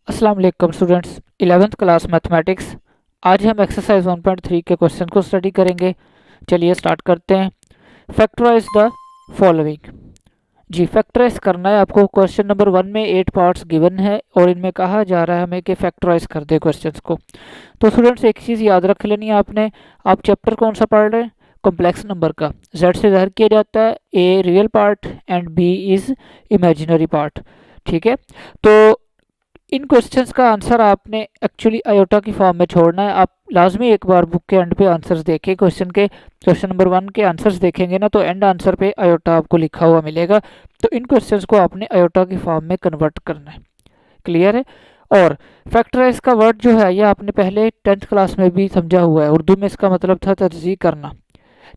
अस्सलाम वालेकुम students, 11th class mathematics. आज हम एक्सरसाइज 1.3 के क्वेश्चन को स्टडी करेंगे। चलिए स्टार्ट करते हैं। Factorise the following. जी, फैक्टराइज करना है आपको। क्वेश्चन नंबर 1 में 8 पार्ट्स गिवन है और इनमें कहा जा रहा है हमें कि फैक्टराइज कर दे क्वेश्चंस को। तो स्टूडेंट्स एक चीज़ याद रख लेनी है आपने। आप चैप्टर कौन सा पढ़ रहे हैं? कॉम्प्लेक्स नंबर का। जेड से ज़ाहिर किया जाता है, a real part and b is imaginary part. ठीक है, तो इन क्वेश्चंस का आंसर आपने एक्चुअली आयोटा की फॉर्म में छोड़ना है। आप लाजमी एक बार बुक के एंड पे आंसर्स देखें। क्वेश्चन नंबर 1 के आंसर्स देखेंगे ना, तो एंड आंसर पे आयोटा आपको लिखा हुआ मिलेगा। तो इन क्वेश्चंस को आपने आयोटा की फॉर्म में कन्वर्ट करना है। क्लियर है? और फैक्टराइज का वर्ड जो है ये आपने पहले 10th क्लास में भी समझा हुआ है। उर्दू में इसका मतलब था तर्जीह करना।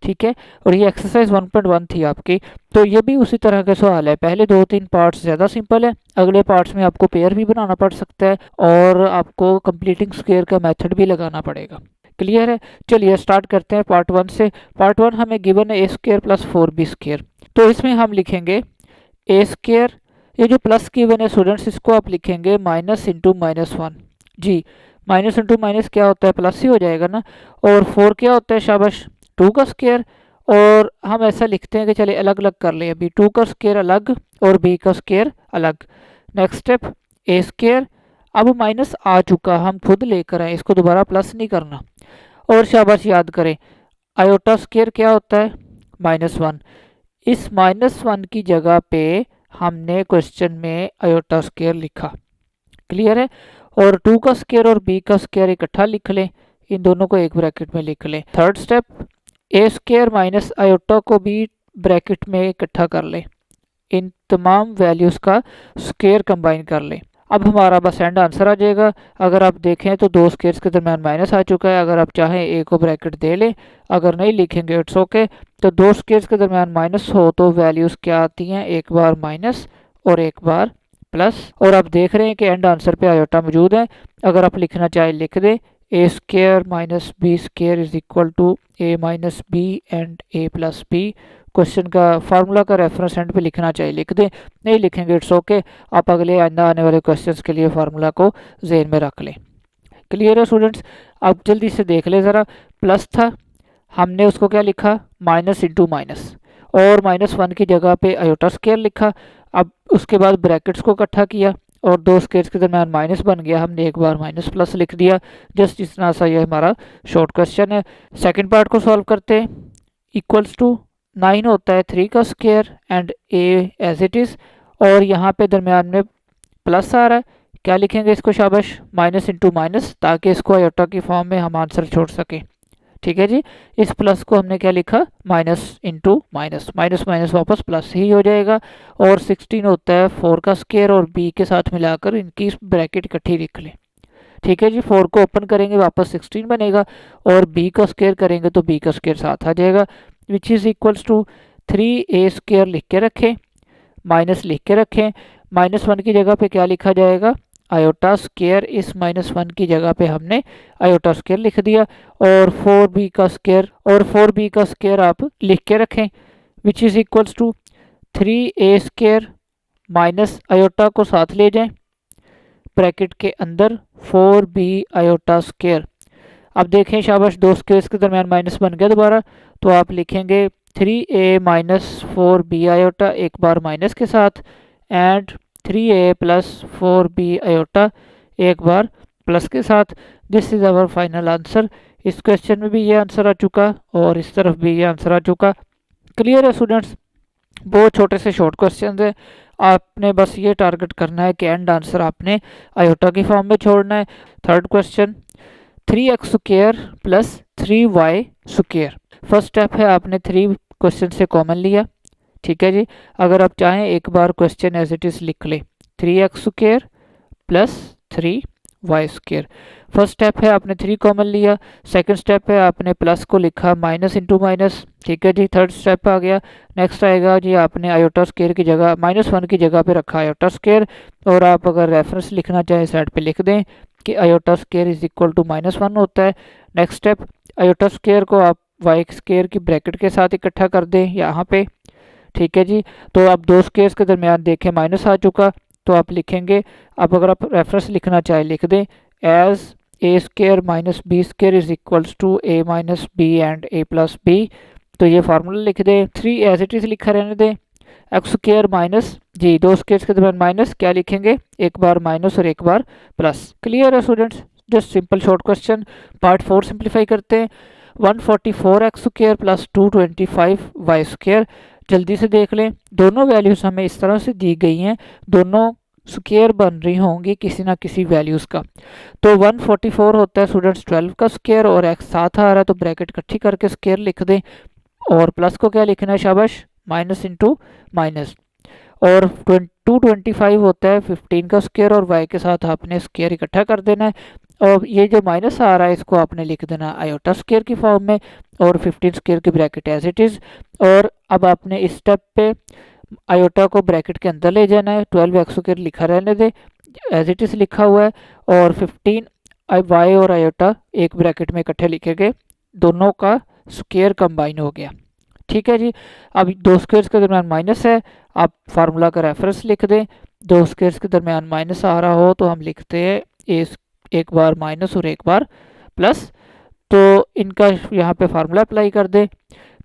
ठीक है, और ये एक्सरसाइज 1.1 थी आपकी। तो ये भी उसी तरह का सवाल है। पहले 2-3 पार्ट्स ज़्यादा सिंपल है, अगले पार्ट्स में आपको पेयर भी बनाना पड़ सकता है और आपको कंप्लीटिंग स्क्वायर का मेथड भी लगाना पड़ेगा। क्लियर है? चलिए स्टार्ट करते हैं पार्ट 1 से। पार्ट 1 हमें गिवन है ए स्क्वायर प्लस 4b स्क्वायर। तो इसमें हम लिखेंगे ए स्क्वायर, ये जो प्लस गिवन है स्टूडेंट्स, इसको आप लिखेंगे माइनस इंटू -1। जी, माइनस इंटू माइनस क्या होता है? प्लस ही हो जाएगा ना। और 4 क्या होता है? शाबाश, 2 का स्क्वायर। और हम ऐसा लिखते हैं कि चलिए अलग अलग कर लें। अभी 2 का स्क्वायर अलग और b का स्क्वायर अलग। नेक्स्ट स्टेप ए स्क्वायर। अब माइनस आ चुका, हम खुद लेकर आए, इसको दोबारा प्लस नहीं करना। और शाबाश, याद करें आयोटा स्क्वायर क्या होता है? -1। इस -1 की जगह पे हमने क्वेश्चन में आयोटा स्क्वायर लिखा। क्लियर है? और 2 का स्क्वायर और b का स्क्वायर इकट्ठा लिख लें, इन दोनों को एक ब्रैकेट में लिख लें। थर्ड स्टेप ए स्क्वायर माइनस आयोटा को भी ब्रैकेट में इकट्ठा कर लें, इन तमाम वैल्यूज़ का स्क्वायर कंबाइन कर लें। अब हमारा बस एंड आंसर आ जाएगा। अगर आप देखें तो 2 स्क्वायर्स के दरमियान माइनस आ चुका है। अगर आप चाहें ए को ब्रैकेट दे लें, अगर नहीं लिखेंगे इट्स ओके। तो 2 स्क्वायर्स के दरमियान माइनस हो तो वैल्यूज़ क्या आती हैं? एक बार माइनस और एक बार प्लस। और आप देख रहे हैं कि एंड आंसर पे आयोटा मौजूद है। अगर आप लिखना चाहें लिख दें, a square minus b square is equal to a minus b and a plus b. Question का फार्मूला का रेफरेंस एंड पे लिखना चाहिए लिख दें, नहीं लिखेंगे इट्स ओके। आप अगले आइंदा आने वाले क्वेश्चंस के लिए फार्मूला को जेहन में रख लें। क्लियर है स्टूडेंट्स? अब जल्दी से देख ले ज़रा। प्लस था, हमने उसको क्या लिखा? माइनस इंटू माइनस, और -1 की जगह पे आयोटा स्क्वायर लिखा। अब उसके बाद ब्रैकेट्स को इकट्ठा किया और 2 स्क्वायर्स के दरमियान माइनस बन गया, हमने एक बार माइनस प्लस लिख दिया। जस्ट इतना सा ये हमारा शॉर्ट क्वेश्चन है। सेकंड पार्ट को सॉल्व करते हैं। इक्वल्स टू 9 होता है 3 का square and a as it is, और यहाँ पे दरमियान में प्लस आ रहा है। क्या लिखेंगे इसको? शाबाश, माइनस इंटू माइनस, ताकि इसको आयोटा की फॉर्म में हम आंसर छोड़ सकें। ठीक है जी, इस प्लस को हमने क्या लिखा? Minus into minus, minus minus वापस प्लस ही हो जाएगा। और 16 होता है 4 का स्क्वायर, और बी के साथ मिलाकर इनकी ब्रैकेट इकट्ठी लिख लें। ठीक है जी, 4 को ओपन करेंगे वापस 16 बनेगा, और b का स्क्वायर करेंगे तो b का स्क्वायर साथ आ जाएगा, which is equals to 3a square लिख के रखें, माइनस लिख के रखें। -1 की जगह पे क्या लिखा जाएगा? Iota square. इस -1 की जगह पे हमने आयोटा स्क्वायर लिख दिया। और 4b का स्क्वायर आप लिख के रखें, which is equals to 3a square minus iota को साथ ले जाएं ब्रैकेट के अंदर 4b आयोटा स्क्वायर। अब देखें, शाबाश, 2 स्क्वायर्स के दरमियान माइनस बन गया दोबारा। तो आप लिखेंगे 3a माइनस 4b आयोटा एक बार माइनस के साथ, and 3a plus 4b iota एक बार प्लस के साथ। This is our final answer. इस क्वेश्चन में भी ये आंसर आ चुका और इस तरफ भी ये आंसर आ चुका। क्लियर है स्टूडेंट्स? बहुत छोटे से शॉर्ट क्वेश्चन है। आपने बस ये टारगेट करना है कि एंड आंसर आपने आयोटा की फॉर्म में छोड़ना है। Third question, 3x square plus 3y square. First step है, आपने 3 क्वेश्चन से कॉमन लिया। ठीक है जी, अगर आप चाहें एक बार क्वेश्चन एज इट इज़ लिख लें, 3x square plus 3y square. First step है आपने 3 कॉमन लिया। सेकंड स्टेप है आपने प्लस को लिखा माइनस इंटू माइनस। ठीक है जी, थर्ड स्टेप आ गया। नेक्स्ट आएगा जी, आपने आयोटा स्क्वायर की जगह -1 की जगह पे रखा आयोटा स्क्वायर। और आप अगर रेफरेंस लिखना चाहें साइड पे लिख दें कि iota square is equal to -1 होता है। नेक्स्ट स्टेप, आयोटा स्क्वायर को आप वाई स्क्वायर की ब्रैकेट के साथ इकट्ठा कर दें यहाँ पे। ठीक है जी, तो अब 2 स्क्वायर्स के दरमियान देखें माइनस आ चुका, तो आप लिखेंगे, अब अगर आप रेफरेंस लिखना चाहे लिख दें, as a square minus b square is equals to a minus b and a plus b. तो ये फार्मूला लिख दें। 3 एज इट इज़ लिखा रहने दें। एक्स स्केयर माइनस, जी दो स्केयर्स के दरमियान माइनस, क्या लिखेंगे, एक बार माइनस और एक बार प्लस। क्लियर है students? Just simple short question. Part 4 simplify करते हैं। 144 x square plus 225 y square. जल्दी से देख लें, दोनों वैल्यूज़ हमें इस तरह से दी गई हैं, दोनों स्क्वायर बन रही होंगी किसी ना किसी वैल्यूज़ का। तो 144 होता है स्टूडेंट्स 12 का स्क्वायर और एक्स साथ आ रहा है तो ब्रैकेट इकट्ठी करके स्क्वायर लिख दें। और प्लस को क्या लिखना है, शाबाश, माइनस इंटू माइनस। और 225 होता है 15 का स्क्वायर और y के साथ आपने स्क्वायर इकट्ठा कर देना है। और ये जो माइनस आ रहा है इसको आपने लिख देना आयोटा स्क्वायर की फॉर्म में और 15 स्क्वायर की ब्रैकेट एज इट इज़। और अब आपने इस स्टेप पे आयोटा को ब्रैकेट के अंदर ले जाना है। 12 एक्स स्क्वायर लिखा रहने दे, एज इट इज़ लिखा हुआ है। और 15 वाई और आयोटा एक ब्रैकेट में इकट्ठे लिखे गए, दोनों का स्क्वायर कंबाइन हो गया। ठीक है जी। अब दो स्क्वायर्स के दरमियान माइनस है, आप फार्मूला का रेफरेंस लिख दें। दो स्क्वायर्स के दरमियान माइनस आ रहा हो तो हम लिखते हैं एक बार माइनस और एक बार प्लस। तो इनका यहाँ पे फार्मूला अप्लाई कर दें।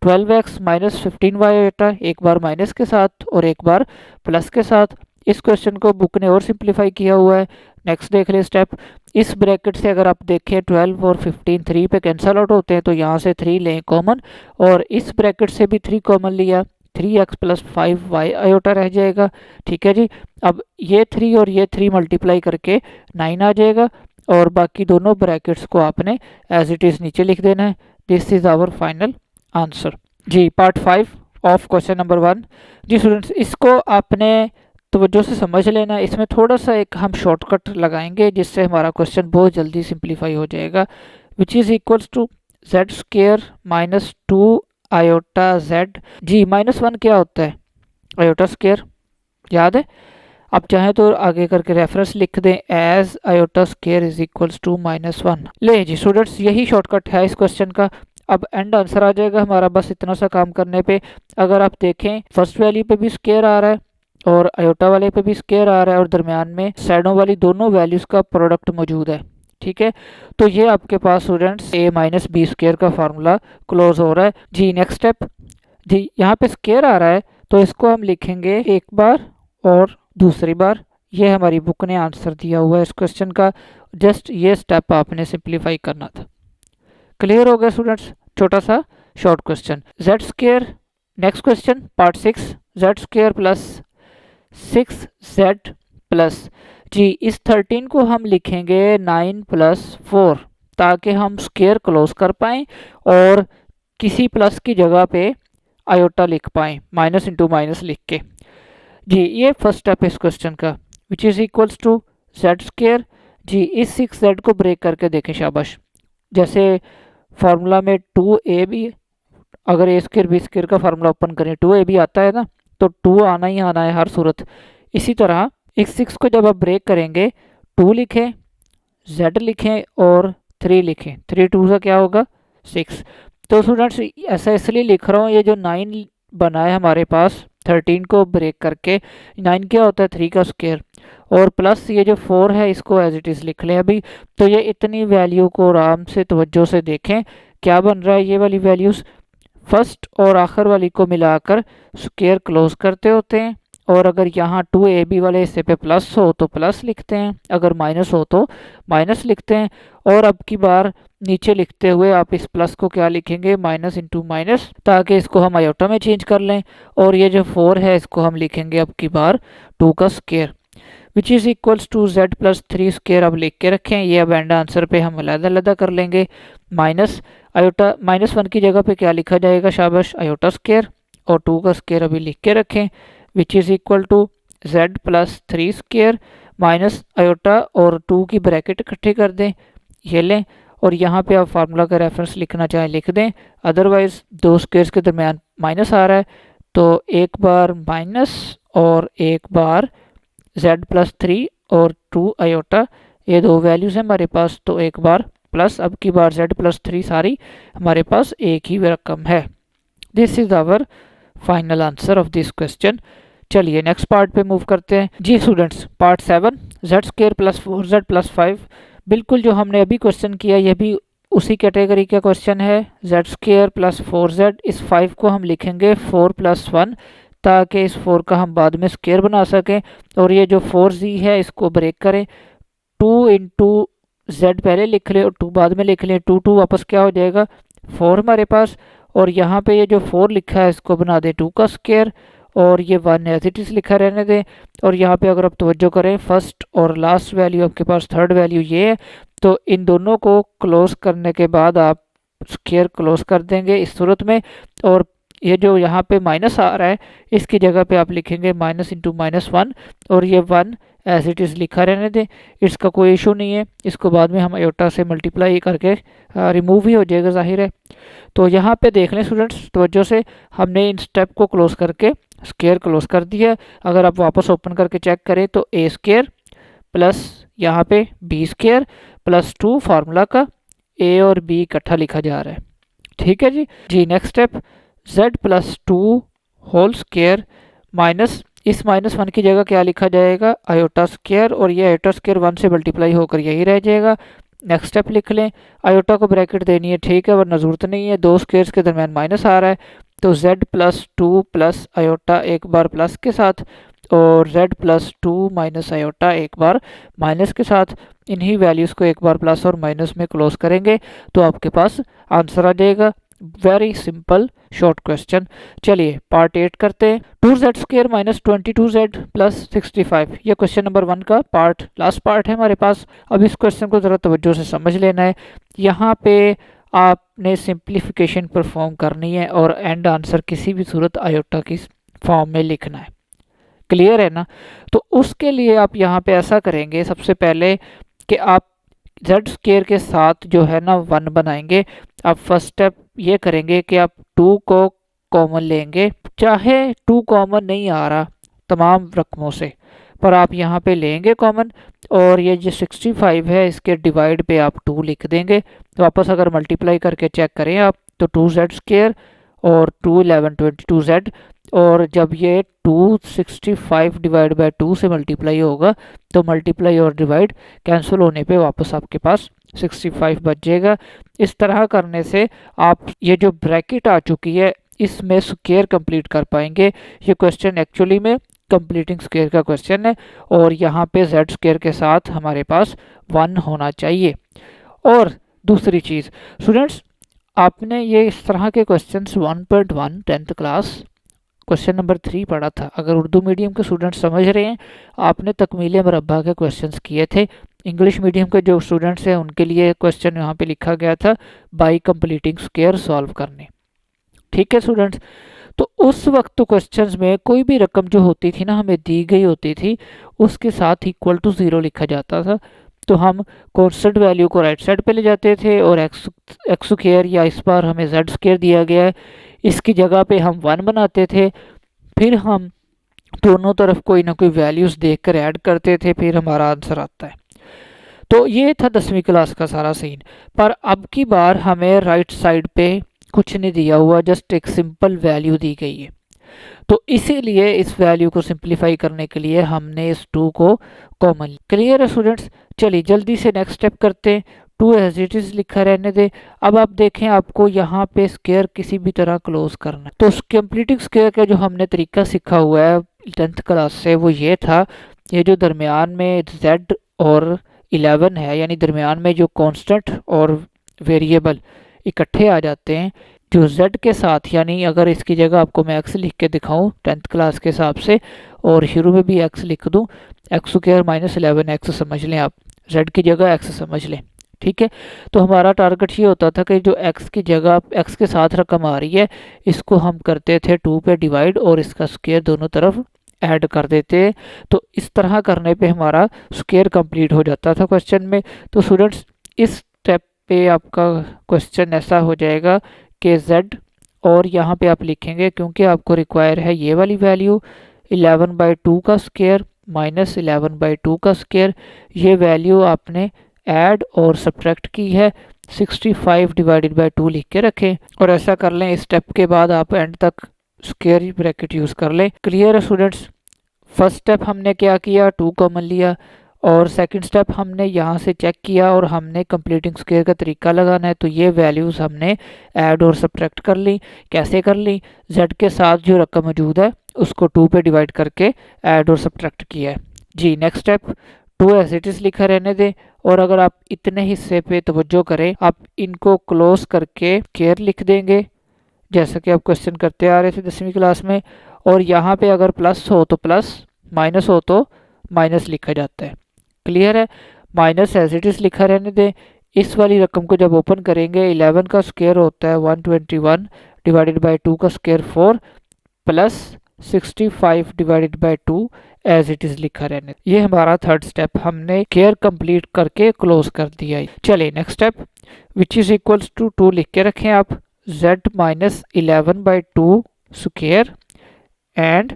12x माइनस 15y आयोटा, एक बार माइनस के साथ और एक बार प्लस के साथ। इस क्वेश्चन को बुक ने और सिंप्लीफाई किया हुआ है। नेक्स्ट देख ले स्टेप। इस ब्रैकेट से अगर आप देखें 12 और 15 3 पे कैंसल आउट होते हैं तो यहाँ से 3 लें कॉमन, और इस ब्रैकेट से भी 3 कॉमन लिया, 3x प्लस 5y आयोटा रह जाएगा। ठीक है जी। अब ये 3 और ये 3 मल्टीप्लाई करके 9 आ जाएगा और बाकी दोनों ब्रैकेट्स को आपने एज इट इज़ नीचे लिख देना है। This is our final answer. जी पार्ट 5 ऑफ क्वेश्चन नंबर 1। जी स्टूडेंट्स, इसको आपने तवज्जो से समझ लेना। इसमें थोड़ा सा एक हम शॉर्टकट लगाएंगे जिससे हमारा क्वेश्चन बहुत जल्दी सिंप्लीफाई हो जाएगा। Which is equals to z square minus 2 iota z. जी -1 क्या होता है, आयोटा स्क्वेयर, याद है? आप चाहें तो आगे करके रेफरेंस लिख दें, as iota square is equals to -1। ले जी स्टूडेंट्स, यही शॉर्टकट है इस क्वेश्चन का। अब एंड आंसर आ जाएगा हमारा बस इतना सा काम करने पे। अगर आप देखें फर्स्ट वैल्यू पे भी स्क्वायर आ रहा है और आयोटा वाले पे भी स्क्वायर आ रहा है और दरमियान में साइडों वाली दोनों वैल्यूज़ का प्रोडक्ट मौजूद है। ठीक है, तो ये आपके पास students a minus b square का फार्मूला क्लोज हो रहा है। जी नेक्स्ट स्टेप। जी यहाँ पे स्क्वायर आ रहा है तो इसको हम लिखेंगे एक बार और दूसरी बार। ये हमारी बुक ने आंसर दिया हुआ है इस क्वेश्चन का। जस्ट ये स्टेप आपने सिंप्लीफाई करना था। क्लियर हो गया स्टूडेंट्स? छोटा सा short question. Z square, next question part 6। Z square plus 6z plus, जी इस 13 को हम लिखेंगे 9 प्लस 4 ताकि हम स्क्वायर क्लोज कर पाएँ और किसी प्लस की जगह पे आयोटा लिख पाएँ, माइनस इंटू माइनस लिख के। जी ये फर्स्ट स्टेप इस क्वेश्चन का। Which is equals to z square. जी इस 6z को ब्रेक करके देखें, शाबाश। जैसे फार्मूला में 2ab, अगर ए स्क्वायर बी स्क्वायर का फार्मूला ओपन करें 2ab आता है ना, तो 2 आना ही आना है हर सूरत। इसी तरह इस 6 को जब आप ब्रेक करेंगे 2 लिखें, z लिखें और 3 लिखें, 3 2 का क्या होगा 6। तो स्टूडेंट्स ऐसा इसलिए लिख रहा हूँ, ये जो 9 बना है हमारे पास 13 को ब्रेक करके, 9 क्या होता है 3 का स्क्वायर, और प्लस ये जो 4 है इसको एज इट इज़ लिख लें अभी। तो ये इतनी वैल्यू को आराम से तवज्जो से देखें क्या बन रहा है। ये वाली वैल्यूज़ फर्स्ट और आखिर वाली को मिलाकर स्क्वायर क्लोज करते होते हैं, और अगर यहाँ 2ab वाले हिस्से पे प्लस हो तो प्लस लिखते हैं, अगर माइनस हो तो माइनस लिखते हैं। और अब की बार नीचे लिखते हुए आप इस प्लस को क्या लिखेंगे, माइनस इंटू माइनस, ताकि इसको हम आयोटा में चेंज कर लें। और ये जो 4 है इसको हम लिखेंगे अब की बार 2 का square. Which is equals to z plus 3 square अब लिख के रखें। ये अब एंड आंसर पे हम अलग-अलग कर लेंगे। माइनस आयोटा -1 की जगह पे क्या लिखा जाएगा, शाबाश, आयोटा स्क्वायर, और 2 का स्क्वायर अभी लिख के रखें। Which is equal to z plus 3 square minus iota और 2 की ब्रैकेट इकट्ठी कर दें, ये लें। और यहाँ पे आप फार्मूला का रेफरेंस लिखना चाहें लिख दें, अदरवाइज दो स्क्वायर्स के दरमियान माइनस आ रहा है तो एक बार माइनस और एक बार z प्लस 3 और 2 आयोटा, ये दो वैल्यूज़ हैं हमारे पास, तो एक बार प्लस, अब की बार z प्लस 3 सारी हमारे पास एक ही रकम है। This is our final answer of this question. चलिए नेक्स्ट पार्ट पे मूव करते हैं। जी students, part 7 z square plus 4z plus 5। बिल्कुल जो हमने अभी क्वेश्चन किया यह भी उसी कैटेगरी का क्वेश्चन है। जेड स्क्वायर प्लस 4z, इस 5 को हम लिखेंगे 4 प्लस 1 ताकि इस 4 का हम बाद में स्क्वायर बना सकें। और ये जो 4z है इसको ब्रेक करें, 2 इंटू जेड पहले लिख लें और 2 बाद में लिख लें। 2 वापस क्या हो जाएगा 4 हमारे पास। और यहाँ पे ये जो 4 लिखा है इसको बना दें 2 का स्क्वायर, और ये 1 एज इट इज़ लिखा रहने दें। और यहाँ पे अगर आप तवज्जो करें फर्स्ट और लास्ट वैल्यू आपके पास थर्ड वैल्यू ये है, तो इन दोनों को क्लोज करने के बाद आप स्क्वायर क्लोज कर देंगे इस सूरत में। और ये जो यहाँ पे माइनस आ रहा है इसकी जगह पे आप लिखेंगे माइनस इंटू -1, और ये 1 एज इट इज़ लिखा रहने दें। इसका कोई इशू नहीं है, इसको बाद में हम आयोटा से मल्टीप्लाई करके रिमूव ही हो जाएगा, जाहिर है। तो यहाँ पे देख लें स्टूडेंट्स तवज्जो से, हमने इन स्टेप को क्लोज करके स्क्वायर क्लोज कर दिया। अगर आप वापस ओपन करके चेक करें तो ए स्क्वायर प्लस यहाँ पे बी स्क्वायर प्लस 2 फार्मूला का ए और बी इकट्ठा लिखा जा रहा है। ठीक है जी next step z plus 2 whole square minus, इस -1 की जगह क्या लिखा जाएगा आयोटा स्क्वायर, और ये आयोटा स्क्वायर 1 से मल्टीप्लाई होकर यही रह जाएगा। नेक्स्ट स्टेप लिख लें, आयोटा को ब्रैकेट देनी है, ठीक है, वरना ज़रूरत नहीं है, दो स्क्वायर्स के दरमियान माइनस आ रहा है। तो z प्लस 2 प्लस आयोटा एक बार प्लस के साथ, और z प्लस 2 माइनस आयोटा एक बार माइनस के साथ, इन्हीं वैल्यूज़ को एक बार प्लस और माइनस में क्लोज करेंगे तो आपके पास आंसर आ जाएगा। Very simple short question. चलिए पार्ट 8 करते हैं। 2z square minus 22z plus 65, ये क्वेश्चन नंबर 1 का पार्ट लास्ट पार्ट है हमारे पास। अब इस क्वेश्चन को ज़रा तवज्जो से समझ लेना है। यहाँ पे आपने सिंप्लीफिकेशन परफॉर्म करनी है और एंड आंसर किसी भी सूरत आयोटा की फॉर्म में लिखना है। क्लियर है ना? तो उसके लिए आप यहाँ पे ऐसा करेंगे सबसे पहले कि आप जेड स्क्वायर के साथ जो है ना 1 बनाएंगे। आप फर्स्ट स्टेप ये करेंगे कि आप 2 को कॉमन लेंगे, चाहे 2 कॉमन नहीं आ रहा तमाम रकमों से, पर आप यहाँ पे लेंगे कॉमन, और ये जो 65 है इसके डिवाइड पे आप 2 लिख देंगे। वापस अगर मल्टीप्लाई करके चेक करें आप तो 2z स्क्वायर और 2 11 22z, और जब ये 265 डिवाइड बाय 2 से मल्टीप्लाई होगा तो मल्टीप्लाई और डिवाइड कैंसिल होने पे वापस आपके पास 65 बच जाएगा। इस तरह करने से आप ये जो ब्रैकेट आ चुकी है इसमें स्क्वायर कंप्लीट कर पाएंगे। ये क्वेश्चन एक्चुअली में कंप्लीटिंग स्क्वायर का क्वेश्चन है, और यहाँ पे जेड स्क्वायर के साथ हमारे पास 1 होना चाहिए। और दूसरी चीज़ स्टूडेंट्स, आपने ये इस तरह के questions 1.1 10th class question number 3 पढ़ा था। अगर उर्दू मीडियम के स्टूडेंट समझ रहे हैं, आपने तकमील मरबा के क्वेश्चंस किए थे। इंग्लिश मीडियम के जो स्टूडेंट्स हैं उनके लिए क्वेश्चन यहाँ पे लिखा गया था बाय कंप्लीटिंग स्क्वायर सॉल्व करने। ठीक है स्टूडेंट्स, तो उस वक्त तो क्वेश्चंस में कोई भी रकम जो होती थी ना हमें दी गई होती थी उसके साथ इक्वल टू 0 लिखा जाता था। तो हम कॉन्स्टेंट वैल्यू को राइट साइड पे ले जाते थे, और एक्स स्क्वायर या इस बार हमें जेड स्क्वायर दिया गया है इसकी जगह पे हम 1 बनाते थे। फिर हम दोनों तरफ कोई ना कोई वैल्यूज़ देखकर ऐड करते थे, फिर हमारा आंसर आता है। तो ये था 10वीं क्लास का सारा सीन। पर अब की बार हमें राइट साइड पे कुछ नहीं दिया हुआ, जस्ट एक सिंपल वैल्यू दी गई है। तो इसीलिए इस वैल्यू को सिंप्लीफाई करने के लिए हमने इस 2 को कॉमन। क्लियर है स्टूडेंट्स? चलिए जल्दी से नेक्स्ट स्टेप करते हैं। 2 एज इट इज लिखा रहने दे। अब आप देखें आपको यहाँ पे स्क्वायर किसी भी तरह क्लोज करना है। तो कंप्लीटिंग स्क्वायर का जो हमने तरीका सीखा हुआ है 10th क्लास से वो ये था, ये जो दरमियान में z और 11 है, यानी दरमियान में जो कांस्टेंट और वेरिएबल इकट्ठे आ जाते हैं जो z के साथ, यानी अगर इसकी जगह आपको मैं x लिख के दिखाऊं 10th क्लास के हिसाब से और शुरू में भी x लिख दूं, एक्स स्क्वायर माइनस 11x समझ लें आप, z की जगह x समझ लें। ठीक है, तो हमारा टारगेट ये होता था कि जो x की जगह x के साथ रकम आ रही है इसको हम करते थे 2 पे डिवाइड और इसका स्क्वायर दोनों तरफ ऐड कर देते। तो इस तरह करने पे हमारा स्क्वायर कंप्लीट हो जाता था क्वेश्चन में। तो स्टूडेंट्स इस स्टेप पे आपका क्वेश्चन ऐसा हो जाएगा कि z, और यहाँ पे आप लिखेंगे क्योंकि आपको रिक्वायर है ये वाली वैल्यू 11/2 का स्क्वायर माइनस 11/2 का स्क्वायर, ये वैल्यू आपने ऐड और सब्ट्रैक्ट की है, 65 डिवाइडेड बाय 2 लिख के रखें और ऐसा कर लें। इस स्टेप के बाद आप एंड तक स्क्वायर ब्रैकेट यूज़ कर लें। क्लियर है स्टूडेंट्स? फर्स्ट स्टेप हमने क्या किया, 2 कॉमन लिया, और सेकंड स्टेप हमने यहाँ से चेक किया और हमने कंप्लीटिंग स्क्वायर का तरीका लगाना है। तो ये वैल्यूज़ हमने ऐड और सब्ट्रैक्ट कर ली। कैसे कर ली, z के साथ जो रकम मौजूद है उसको 2 पे डिवाइड करके ऐड और सब्ट्रैक्ट किया है जी। Next step 2 as it is लिखा रहने दें, और अगर आप इतने हिस्से पे तवज्जो करें, आप इनको क्लोज करके केयर लिख देंगे जैसा कि आप क्वेश्चन करते आ रहे थे 10वीं क्लास में। और यहाँ पे अगर प्लस हो तो प्लस, माइनस हो तो माइनस लिखा जाता है। क्लियर है, माइनस एज इट इज़ लिखा रहने दें। इस वाली रकम को जब ओपन करेंगे 11 का स्क्वायर होता है 121 डिवाइडेड बाई 2 का square 4 plus 65 divided by 2 as it is लिखा रहने। ये हमारा थर्ड स्टेप हमने केयर कंप्लीट करके क्लोज कर दिया। चलिए next step which is equals to 2 लिख के रखें आप, z minus 11 by 2 square and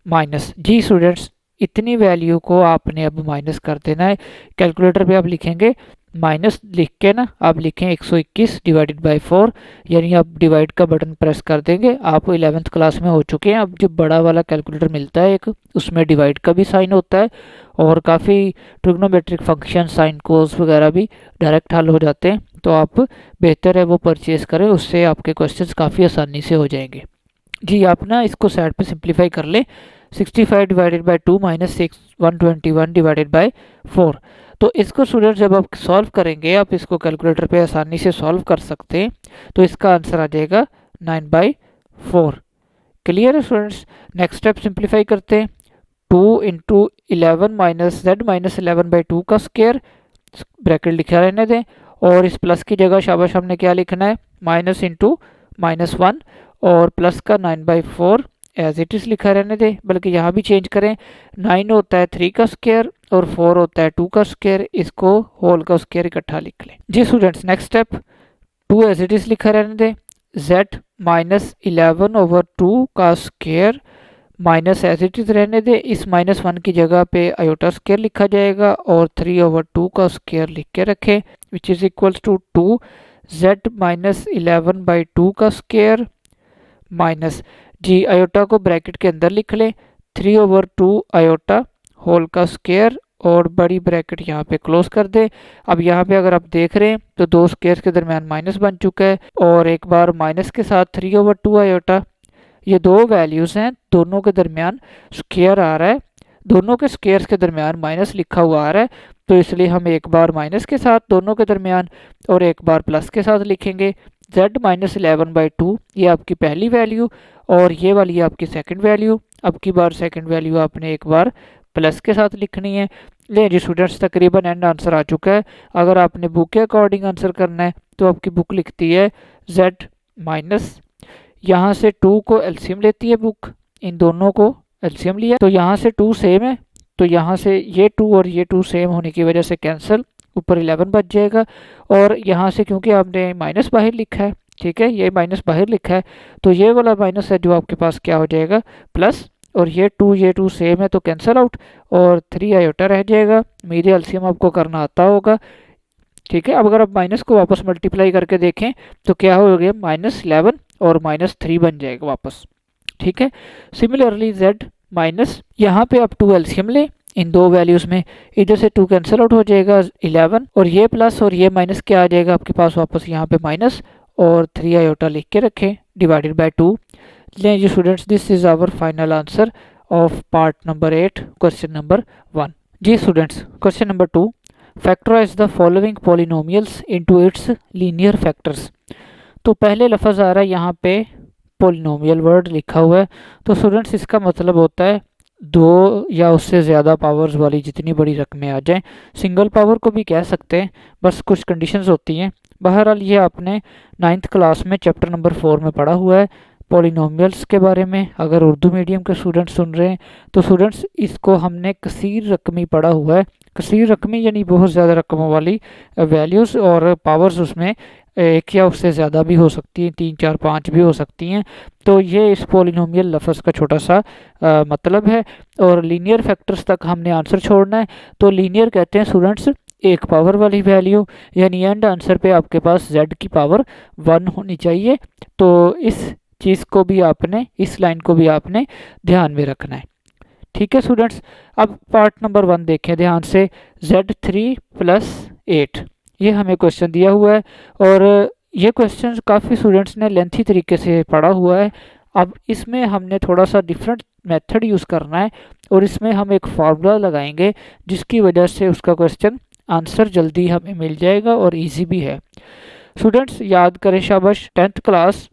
minus. जी स्टूडेंट्स, इतनी वैल्यू को आपने अब माइनस कर देना है। कैलकुलेटर पे आप लिखेंगे माइनस लिख के ना आप लिखें 121 डिवाइडेड बाई 4, यानी आप डिवाइड का बटन प्रेस कर देंगे। आप 11th क्लास में हो चुके हैं। अब जो बड़ा वाला कैलकुलेटर मिलता है एक, उसमें डिवाइड का भी साइन होता है और काफ़ी ट्रिग्नोमेट्रिक फंक्शन साइन कोस वगैरह भी डायरेक्ट हल हो जाते हैं। तो आप बेहतर है वो परचेज़ करें, उससे आपके क्वेश्चंस काफ़ी आसानी से हो जाएंगे। जी आप ना इसको साइड पे सिंप्लीफाई कर लें, 65 divided by 2 minus 121 divided by 4। तो इसको स्टूडेंट जब आप सॉल्व करेंगे, आप इसको कैलकुलेटर पे आसानी से सॉल्व कर सकते हैं। तो इसका आंसर आ जाएगा 9/4। क्लियर है स्टूडेंट्स। नेक्स्ट स्टेप सिंप्लीफाई करते हैं, 2 into 11 minus z minus 11 by 2 का स्क्वायर, ब्रैकेट लिखा रहने दें, और इस प्लस की जगह शाबाश हमने क्या लिखना है, माइनस इंटू -1 और प्लस का 9/4 एज इट इज़ लिखा रहने दें, बल्कि यहाँ भी चेंज करें। 9 होता है 3 का स्क्वायर और 4 होता है 2 का स्क्वायर, इसको होल का स्क्वायर इकट्ठा लिख लें। जी students, next step 2 as it is लिखा रहने दें, z माइनस 11 ओवर 2 का square minus as it is रहने दें। इस -1 की जगह पे आयोटा स्क्वायर लिखा जाएगा और 3 ओवर 2 का स्क्वायर लिख के रखें, which is equals to 2 z minus 11 by 2 का स्क्वायर माइनस, जी आयोटा को ब्रैकेट के अंदर लिख लें, 3 ओवर 2 आयोटा होल का स्क्वायर और बड़ी ब्रैकेट यहाँ पे क्लोज कर दे। अब यहाँ पे अगर आप देख रहे हैं तो दो स्क्वायर के दरमियान माइनस बन चुका है, और एक बार माइनस के साथ 3 ओवर 2 आयोटा, ये दो वैल्यूज़ हैं, दोनों के दरमियान स्क्वायर आ रहा है, दोनों के स्क्वायर्स के दरमियान माइनस लिखा हुआ आ रहा है। तो इसलिए हम एक बार माइनस के साथ दोनों के दरमियान और एक बार प्लस के साथ लिखेंगे। z माइनस 11 बाई 2 ये आपकी पहली वैल्यू और ये वाली आपकी सेकंड वैल्यू। अब की बार सेकंड वैल्यू आपने एक बार प्लस के साथ लिखनी है। ले जी स्टूडेंट्स, तकरीबन एंड आंसर आ चुका है। अगर आपने बुक के अकॉर्डिंग आंसर करना है तो आपकी बुक लिखती है z माइनस, यहाँ से 2 को एलसीएम लेती है बुक, इन दोनों को एलसीएम लिया तो यहाँ से 2 सेम है, तो यहाँ से ये 2 और ये 2 सेम होने की वजह से कैंसिल, ऊपर 11 बच जाएगा। और यहाँ से क्योंकि आपने माइनस बाहर लिखा है, ठीक है, ये माइनस बाहर लिखा है, तो ये वाला माइनस है जो आपके पास क्या हो जाएगा प्लस, और ये 2 सेम है तो कैंसिल आउट और 3 आयोटा रह जाएगा। मेरी एलसीएम आपको करना आता होगा, ठीक है। अब अगर आप माइनस को वापस मल्टीप्लाई करके देखें तो क्या हो गया, -11 और -3 बन जाएगा वापस, ठीक है। सिमिलरली z माइनस, यहाँ पे आप 2 एलसीएम लें इन दो वैल्यूज़ में, इधर से 2 कैंसिल आउट हो जाएगा 11, और ये प्लस और ये माइनस क्या आ जाएगा आपके पास वापस यहाँ पे माइनस, और 3 आयोटा लिख के रखें डिवाइडेड बाय 2। लें जी students, this is our final answer of part number 8 question number 1। जी students, question number 2, factorise the following polynomials into its linear factors. तो पहले लफ्ज़ आ रहा है यहाँ पे पॉलिनोमियल वर्ड लिखा हुआ है, तो स्टूडेंट्स इसका मतलब होता है 2 या उससे ज़्यादा पावर्स वाली जितनी बड़ी रकमें आ जाएं। सिंगल पावर को भी कह सकते हैं, बस कुछ कंडीशंस होती हैं। बहरहाल ये आपने 9th क्लास में चैप्टर नंबर 4 में पढ़ा हुआ है पॉलिनोमियल्स के बारे में। अगर उर्दू मीडियम के स्टूडेंट्स सुन रहे हैं तो स्टूडेंट्स इसको हमने कसीर रकमी पढ़ा हुआ है। कसीर रकमी यानी बहुत ज़्यादा रकमों वाली वैल्यूज़ और पावर्स, उसमें एक या उससे ज़्यादा भी हो सकती हैं, 3 4 5 भी हो सकती हैं। तो ये इस पॉलिनोमियल लफ्ज़ का छोटा सा मतलब है। और लीनियर फैक्टर्स तक हमने आंसर छोड़ना है। तो लीनियर कहते हैं स्टूडेंट्स एक पावर वाली वैल्यू, यानी एंड आंसर पे आपके पास z की पावर 1 होनी चाहिए। तो इस चीज़ को भी आपने, इस लाइन को भी आपने ध्यान में रखना है, ठीक है स्टूडेंट्स, अब पार्ट नंबर 1 देखें ध्यान से। Z3 + 8 ये हमें क्वेश्चन दिया हुआ है और ये क्वेश्चन काफ़ी स्टूडेंट्स ने लेंथी तरीके से पढ़ा हुआ है। अब इसमें हमने थोड़ा सा डिफरेंट मेथड यूज़ करना है और इसमें हम एक फार्मूला लगाएंगे जिसकी वजह से उसका क्वेश्चन आंसर जल्दी हमें मिल जाएगा और इजी भी है। स्टूडेंट्स याद करें शाबाश, 10th क्लास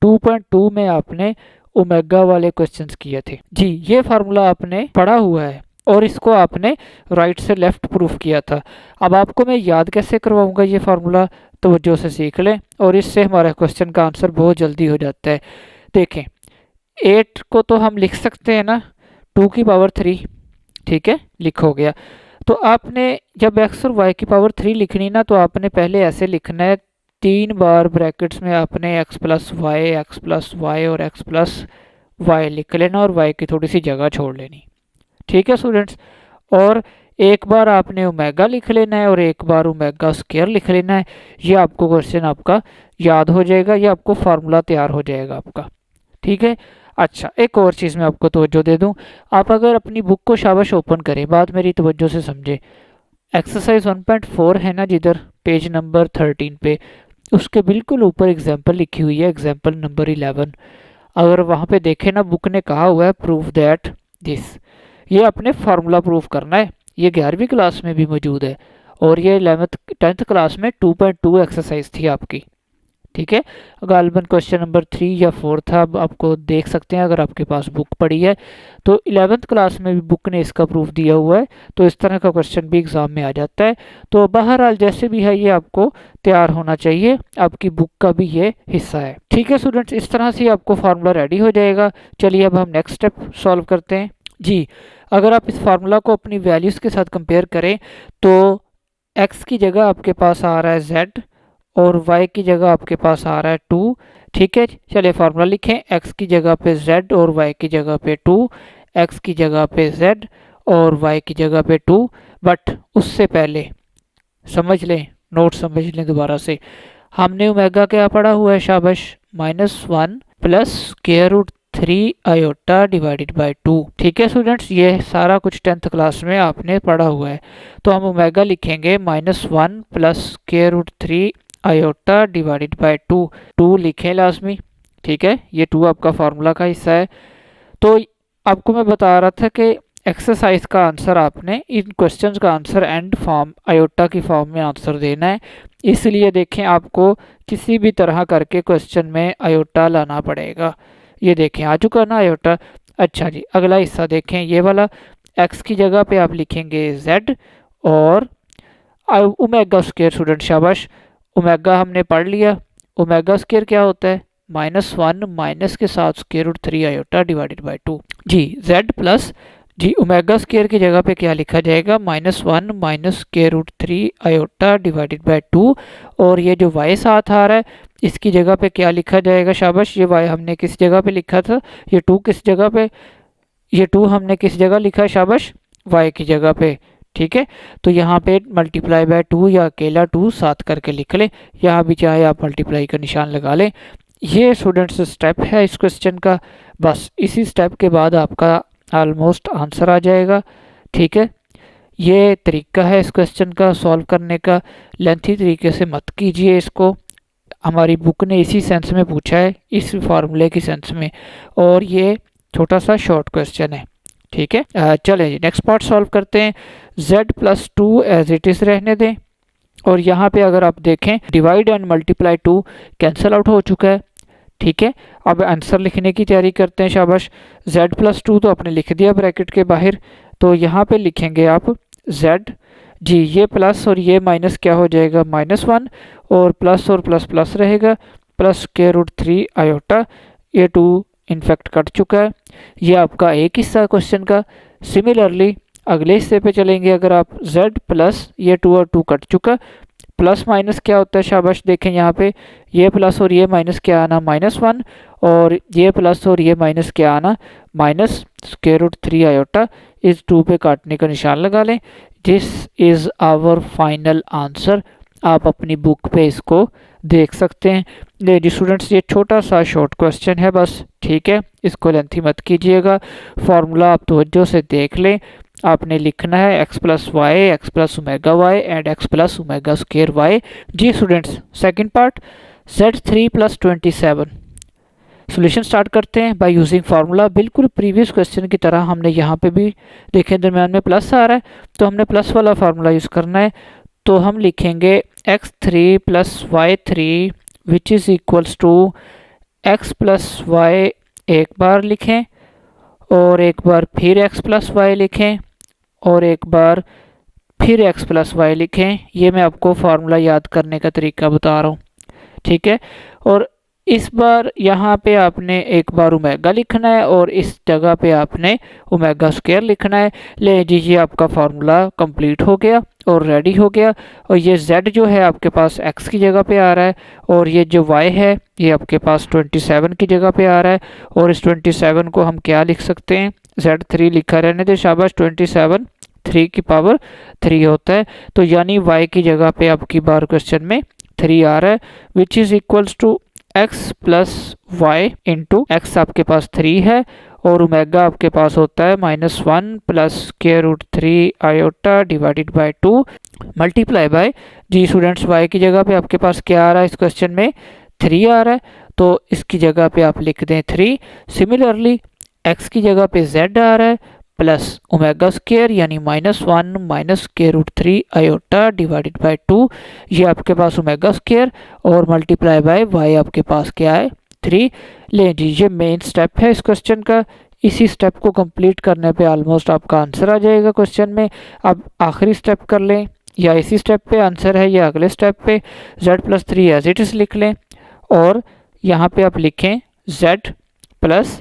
2.2 में आपने ओमेगा वाले क्वेश्चंस किए थे जी। ये फार्मूला आपने पढ़ा हुआ है और इसको आपने राइट से लेफ्ट प्रूफ किया था। अब आपको मैं याद कैसे करवाऊंगा ये फार्मूला, तवज्जो से सीख लें और इससे हमारा क्वेश्चन का आंसर बहुत जल्दी हो जाता है। देखें 8 को तो हम लिख सकते हैं ना 2 की पावर 3, ठीक है, लिख हो गया। तो आपने जब x और y की पावर 3 लिखनी ना तो आपने पहले ऐसे लिखना है, 3 बार ब्रैकेट्स में आपने x + y और x + y लिख लेना और y की थोड़ी सी जगह छोड़ लेनी, ठीक है स्टूडेंट्स। और एक बार आपने ओमेगा लिख लेना है और एक बार ओमेगा स्क्वायर लिख लेना है। ये आपको क्वेश्चन आपका याद हो जाएगा, ये आपको फार्मूला तैयार हो जाएगा आपका, ठीक है। अच्छा, एक और चीज़ मैं आपको तवज्जो दे दूं, आप अगर अपनी बुक को शाबाश ओपन करें, बात मेरी तवज्जो से समझे। एक्सरसाइज 1.4 है ना जिधर पेज नंबर 13 पे, उसके बिल्कुल ऊपर एग्जाम्पल लिखी हुई है, एग्जाम्पल नंबर 11। अगर वहाँ पे देखें ना, बुक ने कहा हुआ है प्रूव दैट दिस, ये अपने फार्मूला प्रूफ करना है। ये 11वीं क्लास में भी मौजूद है और ये 10th क्लास में 2.2 एक्सरसाइज थी आपकी, ठीक है। गालिबन क्वेश्चन नंबर 3 या 4 था, अब आपको देख सकते हैं अगर आपके पास बुक पड़ी है तो 11th क्लास में भी बुक ने इसका प्रूफ दिया हुआ है। तो इस तरह का क्वेश्चन भी एग्जाम में आ जाता है। तो बहरहाल जैसे भी है ये आपको तैयार होना चाहिए, आपकी बुक का भी ये हिस्सा है, ठीक है स्टूडेंट्स। इस तरह से आपको फार्मूला रेडी हो जाएगा। चलिए अब हम नेक्स्ट स्टेप सॉल्व करते हैं जी। अगर आप इस फार्मूला को अपनी वैल्यूज़ के साथ कंपेयर करें तो x की जगह आपके पास आ रहा है z और y की जगह आपके पास आ रहा है 2, ठीक है। चलिए फार्मूला लिखें, x की जगह पे z और y की जगह पे 2, x की जगह पे z और y की जगह पे 2। बट उससे पहले समझ लें, नोट समझ लें दोबारा से, हमने ओमेगा क्या पढ़ा हुआ है शाबाश, -1 + √3 आयोटा डिवाइडेड बाय 2, ठीक है स्टूडेंट्स। ये सारा कुछ 10th क्लास में आपने पढ़ा हुआ है। तो हम ओमेगा लिखेंगे -1 + √3 आयोटा डिवाइडेड बाय 2, 2 लिखें लाजमी, ठीक है। ये 2 आपका फार्मूला का हिस्सा है। तो आपको मैं बता रहा था कि एक्सरसाइज का आंसर आपने इन क्वेश्चंस का आंसर एंड फॉर्म आयोटा की फॉर्म में आंसर देना है। इसलिए देखें आपको किसी भी तरह करके क्वेश्चन में आयोटा लाना पड़ेगा। ये देखें आ चुका ना आयोटा। अच्छा जी, अगला हिस्सा देखें, ये वाला x की जगह पे आप लिखेंगे z और ओमेगा स्क्वायर। स्टूडेंट शाबाश, ओमेगा हमने पढ़ लिया। ओमेगा स्क्वायर क्या होता है, -1 माइनस के साथ √3 आयोटा डिवाइडेड बाय 2 जी। z प्लस जी ओमेगा स्क्वायर की जगह पे क्या लिखा जाएगा, -1 माइनस √3 आयोटा डिवाइडेड बाय 2। और ये जो y साथ आ रहा है इसकी जगह पे क्या लिखा जाएगा शाबाश, ये y हमने किस जगह पे लिखा था, ये 2 किस जगह पे, ये 2 हमने किस जगह लिखा है शाबाश, y की जगह पे, ठीक है। तो यहाँ पे मल्टीप्लाई बाय 2 या अकेला 2 साथ करके लिख लें, यहाँ भी चाहे आप मल्टीप्लाई का निशान लगा लें। ये स्टूडेंट्स स्टेप है इस क्वेश्चन का। बस इसी स्टेप के बाद आपका ऑलमोस्ट आंसर आ जाएगा, ठीक है। ये तरीका है इस क्वेश्चन का सॉल्व करने का। लेंथी तरीके से मत कीजिए इसको, हमारी बुक ने इसी सेंस में पूछा है, इस फार्मूले की सेंस में, और ये छोटा सा शॉर्ट क्वेश्चन है, ठीक है। चलें जी नेक्स्ट पार्ट सॉल्व करते हैं। z + 2 एज इट इज़ रहने दें और यहाँ पे अगर आप देखें divide and multiply 2 cancel out हो चुका है, ठीक है। अब आंसर लिखने की तैयारी करते हैं शाबाश। z + 2 तो आपने लिख दिया ब्रैकेट के बाहर, तो यहाँ पे लिखेंगे आप z जी, ये प्लस और ये माइनस क्या हो जाएगा, -1 और प्लस रहेगा +√3 आयोटा। ये 2 इनफैक्ट कट चुका है। ये आपका एक हिस्सा क्वेश्चन का। सिमिलरली अगले हिस्से पे चलेंगे, अगर आप z प्लस ये 2 और 2 कट चुका, प्लस माइनस क्या होता है शाबाश, देखें यहाँ पे ये प्लस और ये माइनस क्या आना, -1 और ये प्लस और ये माइनस क्या आना, -√3 आयोटा। इस 2 पे काटने का निशान लगा लें। This is our final answer. आप अपनी बुक पे इसको देख सकते हैं। जी स्टूडेंट्स, ये छोटा सा शॉर्ट क्वेश्चन है बस, ठीक है, इसको लेंथी मत कीजिएगा। फार्मूला आप तवज्जो से देख लें। आपने लिखना है x plus y, x plus omega y and x plus omega square y. जी students, second part Z3 + 27। Solution start करते हैं बाय यूजिंग फार्मूला। बिल्कुल प्रीवियस क्वेश्चन की तरह हमने यहाँ पे भी देखें दरम्यान में प्लस आ रहा है, तो हमने प्लस वाला फार्मूला यूज़ करना है। तो हम लिखेंगे x3 + y3 which is equals to x + y, एक बार लिखें और एक बार फिर x + y लिखें और एक बार फिर x + y लिखें। ये मैं आपको फार्मूला याद करने का तरीका बता रहा हूँ, ठीक है। और इस बार यहाँ पे आपने एक बार ओमेगा लिखना है और इस जगह पे आपने ओमेगा स्क्वायर लिखना है। ले लीजिए, आपका फार्मूला कंप्लीट हो गया और रेडी हो गया। और ये z जो है आपके पास x की जगह पे आ रहा है और ये जो y है ये आपके पास 27 की जगह पे आ रहा है। और इस 27 को हम क्या लिख सकते हैं, Z3 लिखा रहने दे, शाबाश। 27 3 की पावर 3 होता है, तो यानी y की जगह पे आपकी बार क्वेश्चन में 3 आ रहा है, which is equals to x + y into x आपके पास 3 है और ओमेगा आपके पास होता है -1 + √3 iota divided by 2 multiply by. जी स्टूडेंट्स, y की जगह पे आपके पास क्या आ रहा है, इस क्वेश्चन में 3 आ रहा है, तो इसकी जगह पे आप लिख दें 3। सिमिलरली x की जगह पे z आ रहा है प्लस ओमेगा स्क्वायर यानी -1 - √3 आयोटा डिवाइडेड बाय 2, ये आपके पास ओमेगा स्क्वायर और मल्टीप्लाई बाय y आपके पास क्या है 3। ले लीजिए, मेन स्टेप है इस क्वेश्चन का। इसी स्टेप को कंप्लीट करने पे ऑलमोस्ट आपका आंसर आ जाएगा क्वेश्चन में। अब आखिरी स्टेप कर लें, या इसी स्टेप पे आंसर है या अगले स्टेप पे। z + 3 एज इट इज़ लिख लें और यहाँ पे आप लिखें z प्लस।